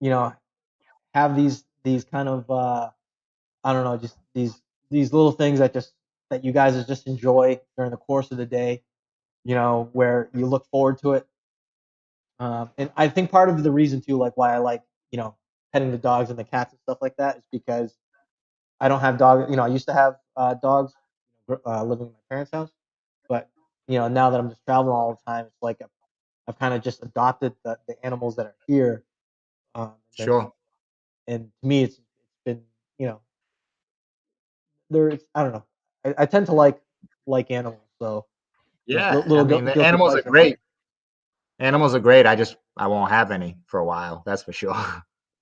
you know, have these kind of, I don't know, just these little things that you guys just enjoy during the course of the day, where you look forward to it. And I think part of the reason too, like why I like, petting the dogs and the cats and stuff like that, is because I don't have dogs. I used to have dogs, living in my parents' house, but now that I'm just traveling all the time, it's like I've kind of just adopted the animals that are here. And Sure. and to me, it's been, you know there's, I don't know. I tend to like animals, so Yeah, I little mean the guilty animals are pleasure of mine. great. Animals are great. I won't have any for a while. That's for sure.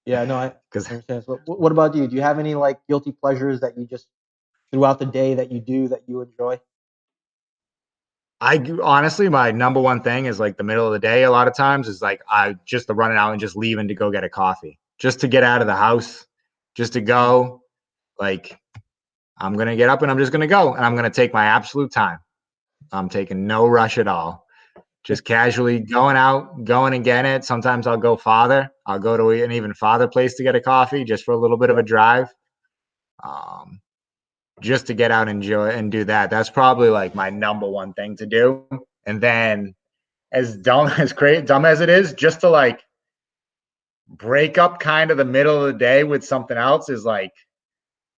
Yeah, no, I Because understand. So, what about you? Do you have any like guilty pleasures that you just throughout the day that you do that you enjoy? honestly, my number one thing is like the middle of the day. A lot of times is like I just to running out and just leaving to go get a coffee, just to get out of the house, just to Mm. go. Like I'm gonna get up and I'm just gonna go and I'm gonna take my absolute time. I'm taking no rush at all. Just casually going out, going and getting it. Sometimes I'll go farther. I'll go to an even farther place to get a coffee just for a little bit of a Yeah. drive. Um, just to get out and enjoy and do that. That's probably like my number one thing to do. And then as dumb dumb as it is, just to like break up kind of the middle of the day with something else is like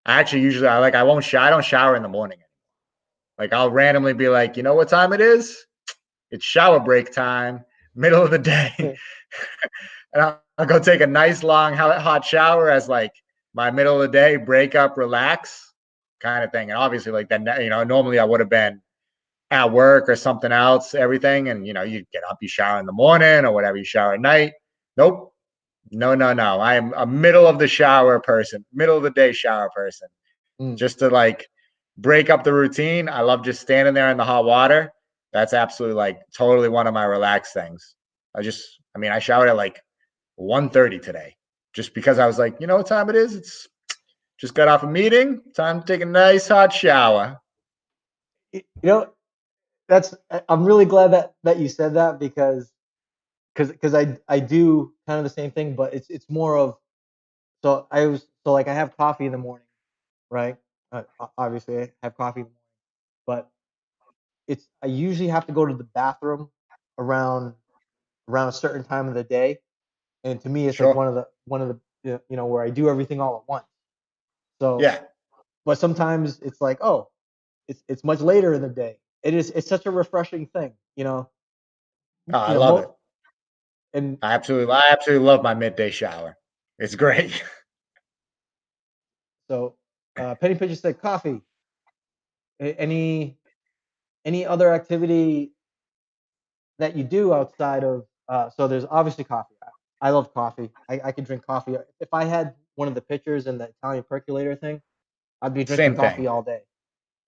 I actually usually I don't shower in the morning. Like I'll randomly be like, you know what time it is? It's shower break time, middle of the day. And I'll go take a nice long hot shower as like my middle of the day break up, relax kind of thing. And obviously, like that, normally I would have been at work or something else, everything, and you get up, you shower in the morning or whatever, you shower at night. Nope. No, no, no. I am a middle of the shower person, middle of the day shower person. Mm. Just to like break up the routine. I love just standing there in the hot water. That's absolutely like totally one of my relaxed things. I showered at like 1:30 today just because I was like, you know what time it is? It's just got off a meeting. Time to take a nice hot shower. You know, I'm really glad that you said that because I do kind of the same thing, but it's more of so like I have coffee in the morning, right? Obviously I have coffee in the morning, but I usually have to go to the bathroom around around a certain time of the day, and to me it's like Sure. one of the where I do everything all at once. So, Yeah. but sometimes it's like, oh, it's much later in the day. It's such a refreshing thing, Oh, I you know, love it. and I absolutely love my midday shower. It's great. so Penny Pigeon said coffee. Any other activity that you do outside of so there's obviously coffee. I love coffee. I could drink coffee. If I had one of the pitchers and the Italian percolator thing, I'd be drinking Same thing. coffee all day.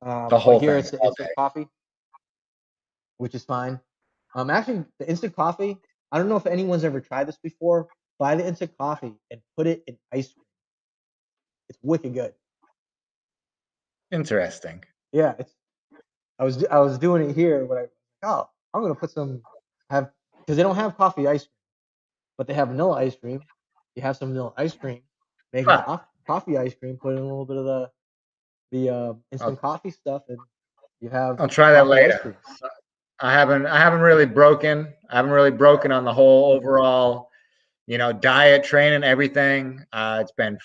The But whole here thing it's the all instant day. coffee, which is fine. Actually, the instant coffee. I don't know if anyone's ever tried this before. Buy the instant coffee and put it in ice cream. It's wicked good. Interesting. Yeah, I was doing it here when I'm gonna put some have because they don't have coffee ice cream, but they have vanilla ice cream. You have some vanilla ice cream, make it Huh. coffee ice cream, put in a little bit of the instant I'll, coffee stuff, and you have I'll try that coffee ice later. cream. I haven't really broken on the whole overall, diet, training, everything. It's been,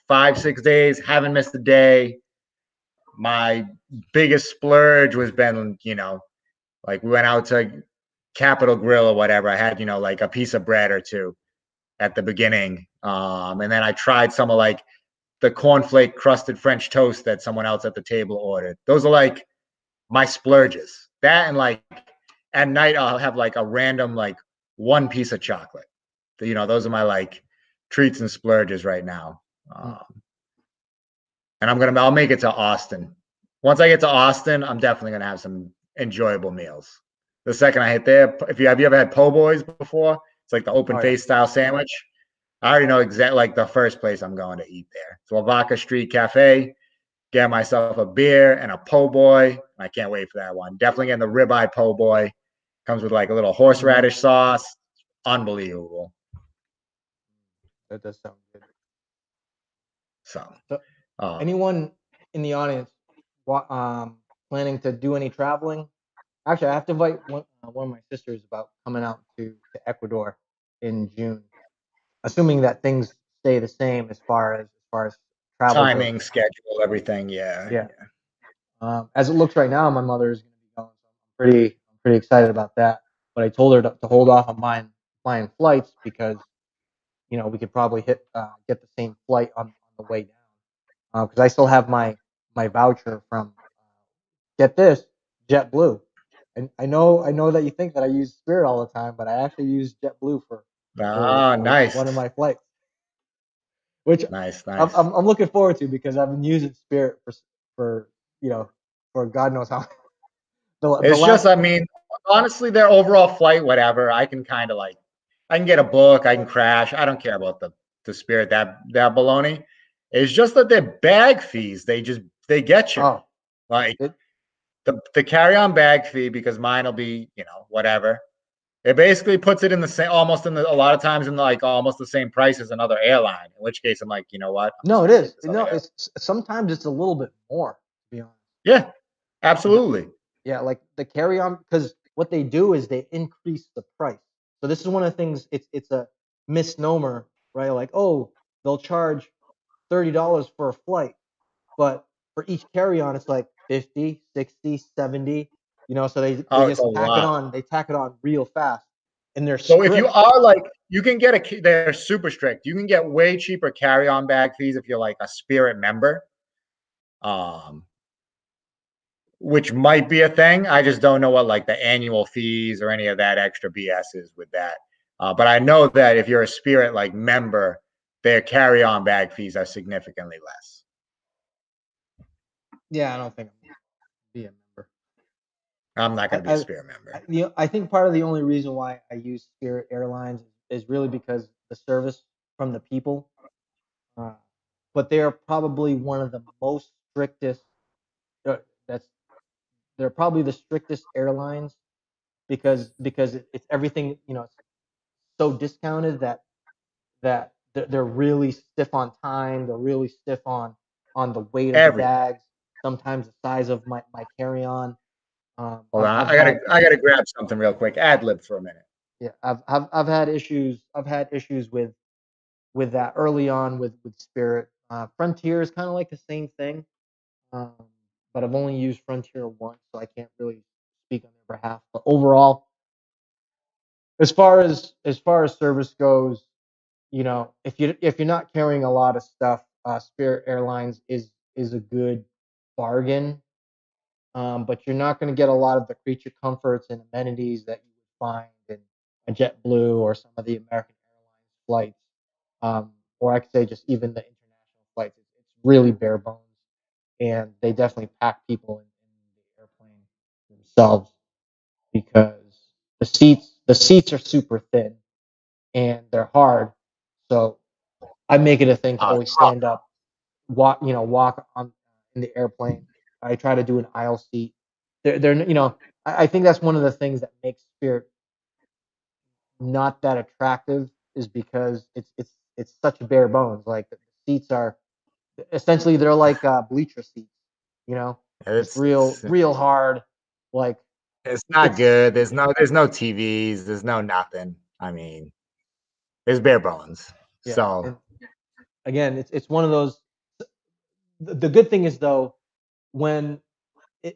5, 6 days, haven't missed a day. My biggest splurge was been, like we went out to Capital Grill or whatever. I had, like a piece of bread or two at the beginning. And then I tried some of like the cornflake crusted French toast that someone else at the table ordered. Those are like my splurges. That and like at night I'll have like a random like one piece of chocolate. Those are my like treats and splurges right now. Mm. And I'll make it to Austin. Once I get to Austin, I'm definitely gonna have some enjoyable meals. The second I hit there, if you ever had po' boys before, it's like the open Oh yeah. face style sandwich. I already know exactly like the first place I'm going to eat there. So Lavaca Street Cafe. Get myself a beer and a po' boy. I can't wait for that one. Definitely getting the ribeye po' boy. Comes with like a little horseradish sauce. Unbelievable. That does sound good. So, So, um, anyone in the audience planning to do any traveling? Actually, I have to invite one of my sisters about coming out to Ecuador in June, assuming that things stay the same as far as travel goes. timing, schedule, everything. Yeah. Yeah. As it looks right now, my mother is going to be going, so I'm pretty excited about that. But I told her to hold off on buying flights because we could probably get the same flight on the way down because I still have my voucher from get this JetBlue, and I know that you think that I use Spirit all the time, but I actually use JetBlue Ah, for nice. one of my flights, which Nice, I'm, nice. I'm I'm looking forward to because I've been using Spirit for you know for God knows how the It's last. just, honestly, their overall flight, whatever, I can get a book, I can crash. I don't care about the Spirit, that baloney. It's just that their bag fees, they get you. Oh, Like it, the carry-on bag fee, because mine will be, whatever. It basically puts it in the same, almost in a lot of times in like almost the same price as another airline. In which case, I'm like, you know what? I'm just no, it gonna take is. this other No, airline. it's sometimes it's a little bit more, to be honest. Yeah, The, absolutely. yeah, like the carry on because what they do is they increase the price. So this is one of the things. It's a misnomer, right? Like, oh, they'll charge $30 for a flight, but for each carry on, it's like 50, 60, 70. So they Oh, it's a just tack it lot. on. They tack it on real fast, and they're So if you strict. are like, you can get they're super strict. You can get way cheaper carry-on bag fees if you're like a Spirit member. Um, which might be a thing. I just don't know what like the annual fees or any of that extra BS is with that. But I know that if you're a Spirit like member, their carry-on bag fees are significantly less. Yeah, I don't think I'm gonna be a member. I'm not going to be a Spirit member. I think part of the only reason why I use Spirit Airlines is really because the service from the people. Uh, but they are probably one of the most strictest. That's they're probably the strictest airlines because it's everything, it's so discounted that they're really stiff on time. They're really stiff on the weight of the Every bags. Sometimes the size of my carry on. Hold on, I've had I gotta grab something real quick. Ad lib for a minute. yeah I've had issues. I've had issues with that early on with Spirit. Frontier is kind of like the same thing, um, but I've only used Frontier once, so I can't really speak on their behalf. But overall, as far as service goes, if you're not carrying a lot of stuff, Spirit Airlines is a good bargain. But you're not going to get a lot of the creature comforts and amenities that you would find in a JetBlue or some of the American Airlines flights, or I could say just even the international flights. It's really bare bones, and they definitely pack people in the airplane themselves because the seats are super thin and they're hard. So I make it a thing to always Oh, stand up, walk on in the airplane. I try to do an aisle seat. I think that's one of the things that makes Spirit not that attractive is because it's such bare bones. Like the seats are essentially they're like bleacher seats, just it's real hard. Like it's not it's good. There's no TVs. There's no nothing. I mean, it's bare bones. yeah, So and again, it's one of those. The good thing is though, when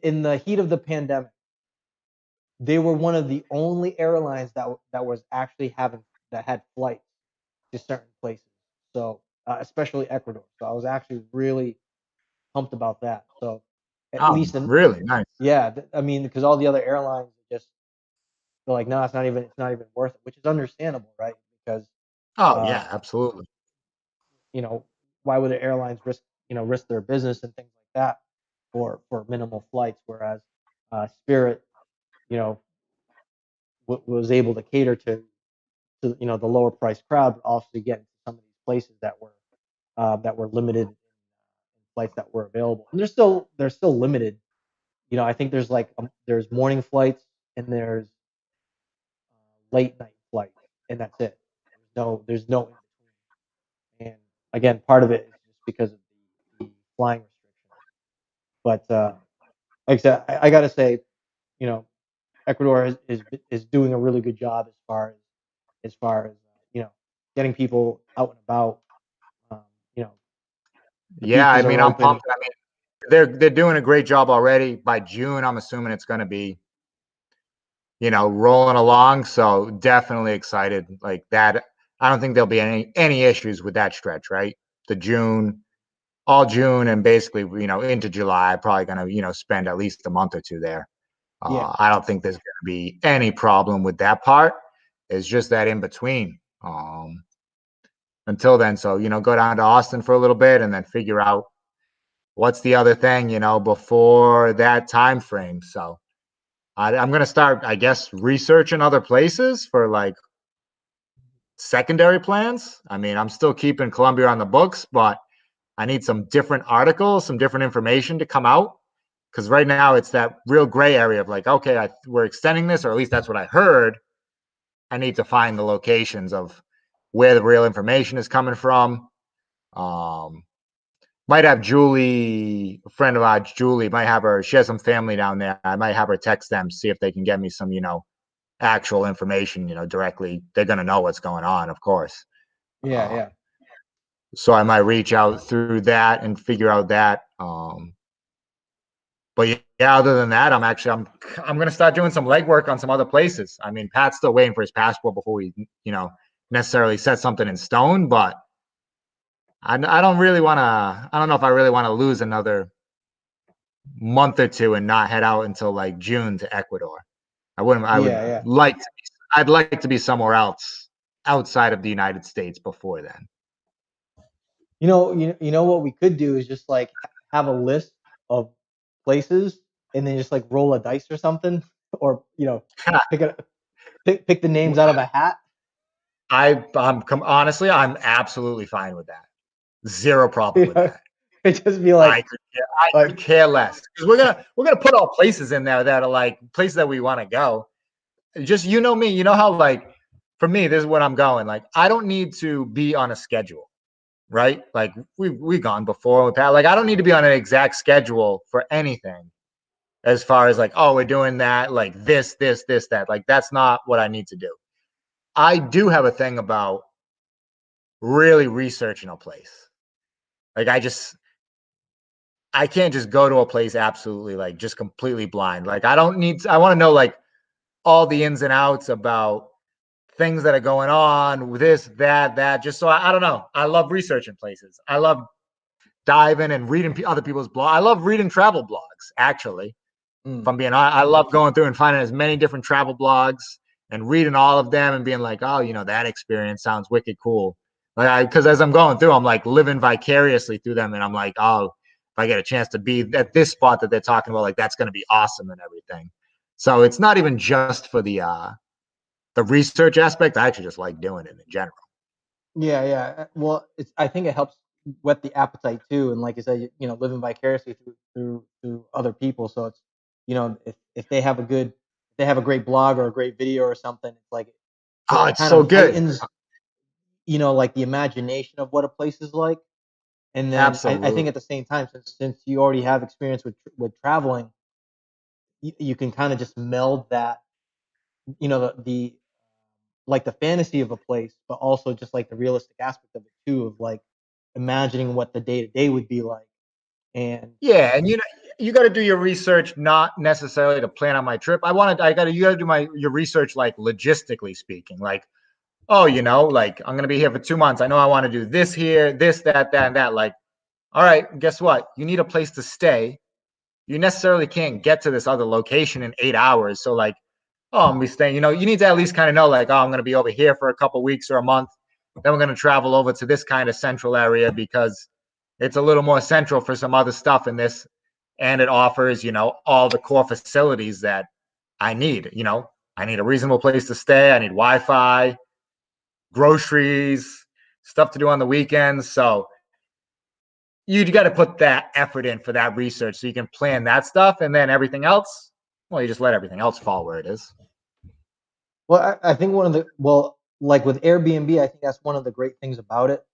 in the heat of the pandemic, they were one of the only airlines that was actually having that had flights to certain places. So especially Ecuador. So I was actually really pumped about that. So at oh, least really nice. yeah, I mean because all the other airlines just they're like, no, it's not even worth it, which is understandable, right? Because Oh uh, yeah, absolutely. you know why would the airlines risk their business and things like that for minimal flights, whereas Spirit you know was able to cater to the lower price crowd, but also to get into some of these places that were limited in flights that were available. And they're still limited. I think there's morning flights and there's late night flights, and that's it. There's no in between. And again, part of it is just because of the flying restrictions. But like I said, I got to say, you know, Ecuador is doing a really good job as far as getting people out and about. Um, you know, the Yeah, I beaches are mean, I'm open. pumped. I mean, they're doing a great job already. By June, I'm assuming it's going to be, rolling along. So definitely excited like that. I don't think there'll be any issues with that stretch, right? The June, all June, and basically, into July. Probably going to, spend at least a month or two there. Yeah, I don't think there's going to be any problem with that part. It's just that in between. Until then, so go down to Austin for a little bit and then figure out what's the other thing, before that time frame. So I'm gonna start, I guess, researching other places for like secondary plans. I mean, I'm still keeping Colombia on the books, but I need some different articles, some different information to come out. Because right now it's that real gray area of like, okay, we're extending this, or at least that's what I heard. I need to find the locations of where the real information is coming from. Um, might have Julie, a friend of ours, Julie, might have her, she has some family down there. I might have her text them, see if they can get me some, actual information, directly. They're going to know what's going on, of course. yeah, Uh, yeah, so I might reach out through that and figure out that. But yeah, other than that, I'm going to start doing some legwork on some other places. I mean, Pat's still waiting for his passport before we, necessarily set something in stone, but I don't really want to, I don't know if I really want to lose another month or two and not head out until like June to Ecuador. I would Yeah, yeah. like to I'd like to be somewhere else outside of the United States before then. You know what we could do is just like have a list of places and then just like roll a dice or something, or pick a pick the names out of a hat. Honestly, I'm absolutely fine with that. Zero problem You with know, that. it just be I like could I like could care less because we're gonna put all places in there that are like places that we want to go. Just you know me, you know how like for me, this is what I'm going. Like I don't need to be on a schedule, right? Like we've gone before with that. Like I don't need to be on an exact schedule for anything as far as like, oh, we're doing that, like this, that. Like that's not what I need to do. I do have a thing about really researching a place. Like I can't just go to a place absolutely like just completely blind. Like I want to know like all the ins and outs about things that are going on with this, that, just so I don't know. I love researching places. I love diving and reading other people's blogs. I love reading travel blogs, actually. If mm, I'm being honest, I love going through and finding as many different travel blogs and reading all of them and being like, oh, that experience sounds wicked cool. Like, because as I'm going through, I'm like living vicariously through them, and I'm like, oh, if I get a chance to be at this spot that they're talking about, like that's going to be awesome and everything. So it's not even just for the research aspect. I actually just like doing it in general. yeah, yeah. Well, I think it helps whet the appetite too, and like I said, living vicariously through other people. So it's if they have they have a great blog or a great video or something, it's like Oh, it it's kind so of good. heightens like the imagination of what a place is like. And then I think Absolutely. at the same time, since you already have experience with traveling, you can kind of just meld that, the like the fantasy of a place, but also just like the realistic aspect of it too, of like imagining what the day to day would be like. And Yeah, and you got to do your research, not necessarily to plan on my trip. You got to do your research like logistically speaking, like oh, like I'm gonna be here for 2 months. I know I want to do this here, this, that, and that. Like, all right, guess what? You need a place to stay. You necessarily can't get to this other location in 8 hours. So like, oh, I'm gonna be staying. You need to at least kind of know like, oh, I'm gonna be over here for a couple weeks or a month. Then we're gonna travel over to this kind of central area because it's a little more central for some other stuff in this, and it offers all the core facilities that I need. I need a reasonable place to stay. I need Wi-Fi, groceries, stuff to do on the weekends. So you got to put that effort in for that research so you can plan that stuff, and then everything else, well, you just let everything else fall where it is. well, I think like with Airbnb, I think that's one of the great things about it.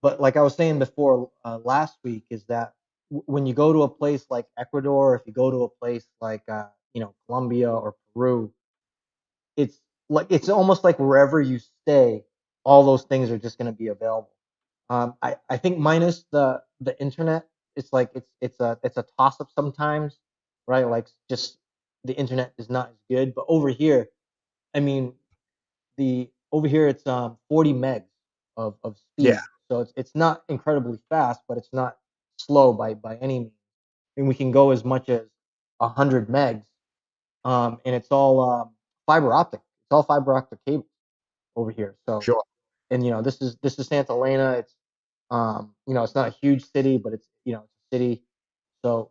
But like I was saying before last week, is that when you go to a place like Ecuador, or if you go to a place like Colombia or Peru, it's it's almost like wherever you stay, all those things are just going to be available. I think minus the internet, it's like it's a toss up sometimes, right? Like just the internet is not as good. But over here, I mean, the over here it's 40 megs of Yeah, speed, so it's not incredibly fast, but it's not slow by any means. And we can go as much as 100 megs, and it's all fiber optic. It's all fiber optic cable over here. So, sure. and this is Santa Elena. It's it's not a huge city, but it's a city. So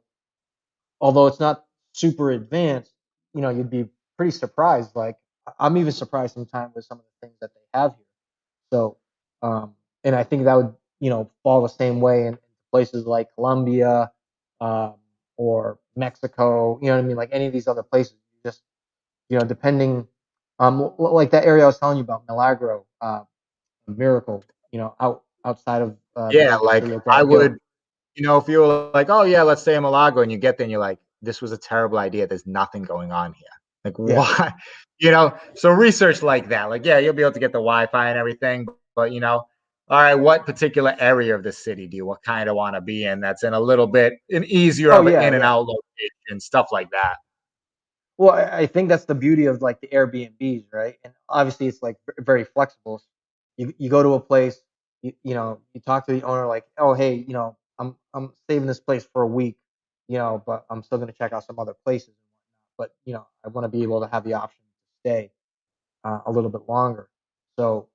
although it's not super advanced, you'd be pretty surprised. Like I'm even surprised sometimes with some of the things that they have here. So, and I think that would fall the same way in places like Colombia, um, or Mexico. You know what I mean? Like any of these other places, just depending, like that area I was telling you about, Milagro, Miracle. Outside of Yeah, the like city of I Guayaquil. would, if you were like, oh yeah, let's stay in Malaga, and you get there and you're like, this was a terrible idea. There's nothing going on here. Like Yeah. why? So research like that. Like, yeah, you'll be able to get the Wi-Fi and everything, but all right, what particular area of the city do you kind of want to be in that's in a little bit an easier Oh of an yeah, in and yeah. out location, stuff like that. Well, I think that's the beauty of like the Airbnbs, right? And obviously, it's like very flexible. You go to a place, you talk to the owner, like, oh hey, I'm saving this place for a week. but I'm still going to check out some other places and whatnot. But I want to be able to have the option to stay a little bit longer. So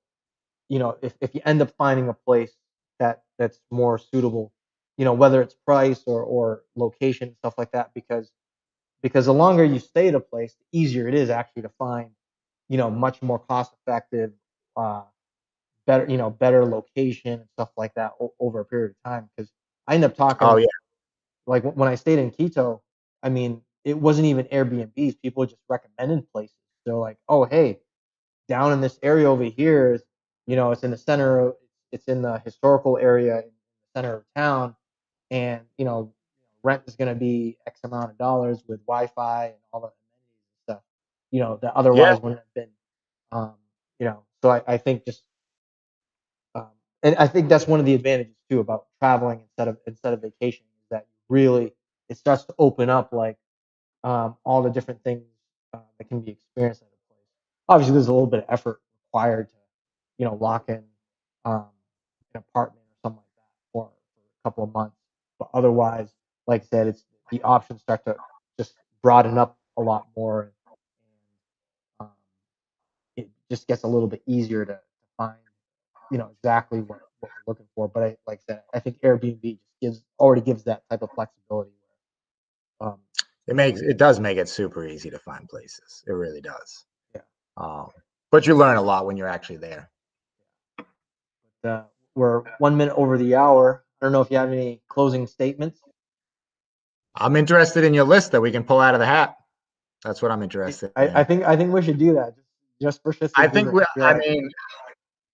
if you end up finding a place that's more suitable, whether it's price or location and stuff like that, because the longer you stay at a place, the easier it is actually to find, much more cost effective, uh, better location and stuff like that over a period of time. Because I end up Oh talking, yeah. like when I stayed in Quito, I mean, it wasn't even Airbnbs. People just recommended places. They're like, oh, hey, down in this area over here is, it's in the center of, it's in the historical area in the center of town, and rent is going to be X amount of dollars with Wi-Fi and all the amenities and stuff, that Yeah. otherwise wouldn't have been. Um, so I think just, um, and I think that's one of the advantages too about traveling instead of vacationing, is that really it starts to open up, like, all the different things that can be experienced at a place. Obviously, there's a little bit of effort required to, lock in um, an apartment or something like that for a couple of months. But otherwise, like I said, it's the options start to just broaden up a lot more, and it just gets a little bit easier to find, exactly what we're looking for. But like I said, I think Airbnb just already gives that type of flexibility where, It does make it super easy to find places. It really does. yeah. But you learn a lot when you're actually there. We're 1 minute over the hour. I don't know if you have any closing statements. I'm interested in your list that we can pull out of the hat. That's what I'm interested in. I think we should do that, just for shits I and think giggles. I mean,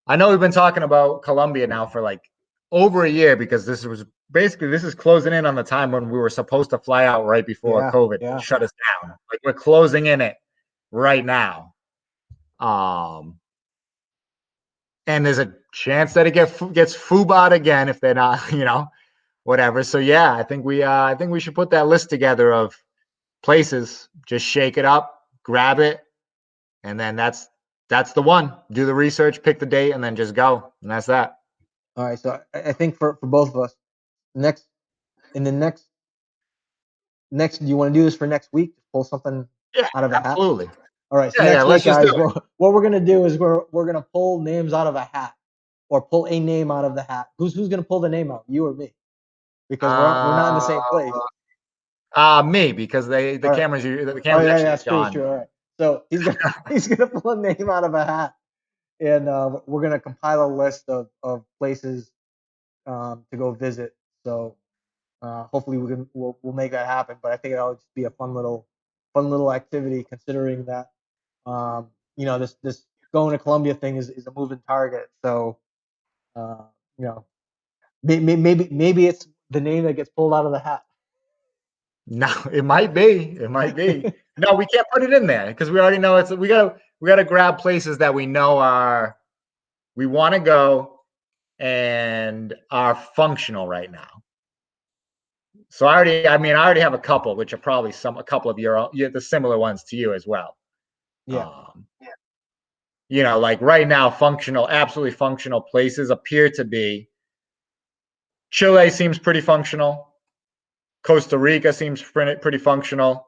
I know we've been talking about Colombia now for like over a year, because this is closing in on the time when we were supposed to fly out right before COVID shut us down. Like, we're closing in it right now. And there's a chance that it gets FUBA'd again if they're not, whatever. So yeah, I think we should put that list together of places. Just shake it up, grab it, and then that's the one. Do the research, pick the date, and then just go. And that's that. All right, so I think for both of us, next in the next, do you want to do this for next week? Pull something Yeah, out of a hat. absolutely. All right, so Yeah, next let's week, just guys, do it. what we're gonna do is we're gonna pull names out of a hat, or pull a name out of the hat. Who's gonna pull the name out? You or me? Because we're not in the same place. Me, because the All right. cameras Oh yeah, actually it's true, on. it's true. All right. So he's gonna pull a name out of a hat, and we're gonna compile a list of places to go visit. So hopefully we'll make that happen. But I think it'll just be a fun little activity, considering that this going to Colombia thing is a moving target. So uh, you know maybe it's the name that gets pulled out of the hat. No, it might be. It might be. No, we can't put it in there because we already know we gotta grab places that we know we want to go and are functional right now. So I already have a couple, which are probably a couple of the similar ones to you as well. Yeah. Like right now, absolutely functional places appear to be Chile seems pretty functional. Costa Rica seems pretty functional.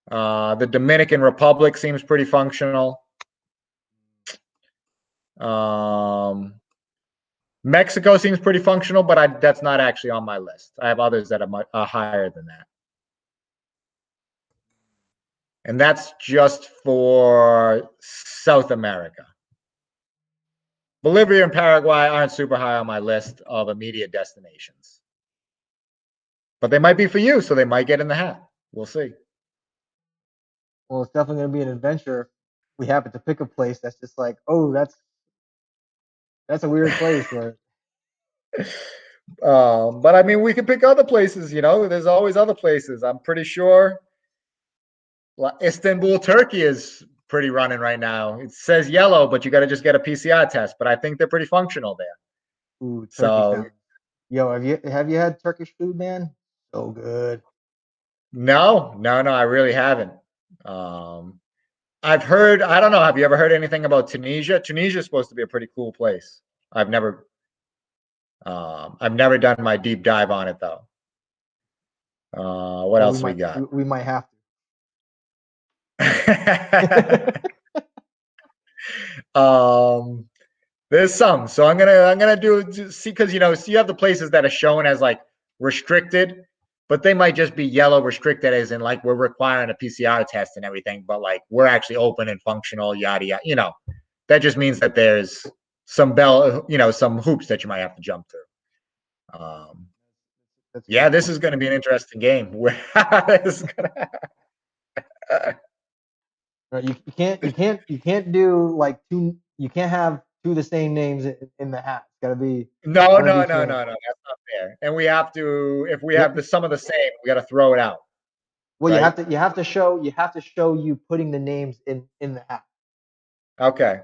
The Dominican Republic seems pretty functional. Mexico seems pretty functional, but that's not actually on my list. I have others that are higher than that. And that's just for South America. Bolivia and Paraguay aren't super high on my list of immediate destinations. But they might be for you, so they might get in the hat. We'll see. Well, it's definitely going to be an adventure. We happen to pick a place that's just like, oh, that's a weird place. Where but I mean, we can pick other places. There's always other places. I'm pretty sure Istanbul, Turkey is pretty running right now. It says yellow, but you got to just get a PCR test. But I think they're pretty functional there. Ooh, Turkey sounds. Yo, have you had Turkish food, man? So good. No, I really haven't. I've heard. I don't know. Have you ever heard anything about Tunisia? Tunisia is supposed to be a pretty cool place. I've never done my deep dive on it though. What else we got? We might have to. There's some. So I'm gonna do see, because so you have the places that are shown as like restricted, but they might just be yellow restricted, as in like we're requiring a PCR test and everything, but like we're actually open and functional, yada yada. That just means that there's some some hoops that you might have to jump through. Yeah, this is going to be an interesting game. You can't do like two. You can't have two the same names in the hat. It's got to be no. That's not fair. And we have to, if we have some of the same, we got to throw it out. Well, right? you have to show you putting the names in the hat. Okay.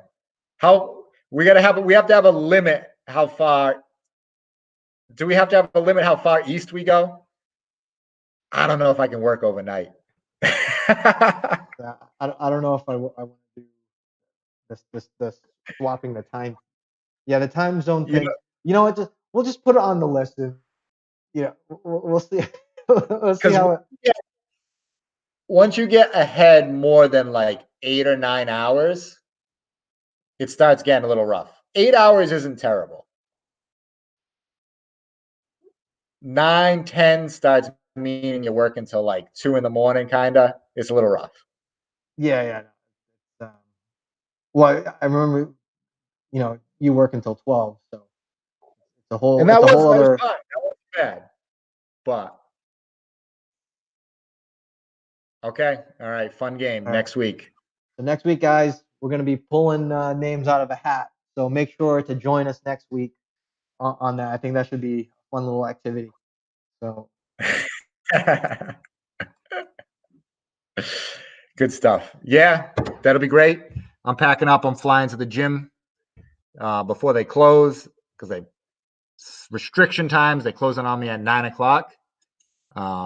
We have to have a limit how far. Do we have to have a limit how far east we go? I don't know if I can work overnight. I don't know if I want to do this swapping the time. Yeah, the time zone thing. You know what? We'll just put it on the list, and we'll see. We'll see how it. Yeah. Once you get ahead more than like 8 or 9 hours, it starts getting a little rough. 8 hours isn't terrible. 9, 10 starts meaning you work until like 2 in the morning, kinda. It's a little rough. Yeah. Well, I remember, you work until 12, so it's a whole. And that was fine. That wasn't bad, but okay, all right, fun game next week. So next week, guys, we're going to be pulling names out of a hat. So make sure to join us next week on that. I think that should be a fun little activity. So good stuff. Yeah, that'll be great. I'm packing up. I'm flying to the gym before they close, because restriction times. They closing on me at 9 o'clock.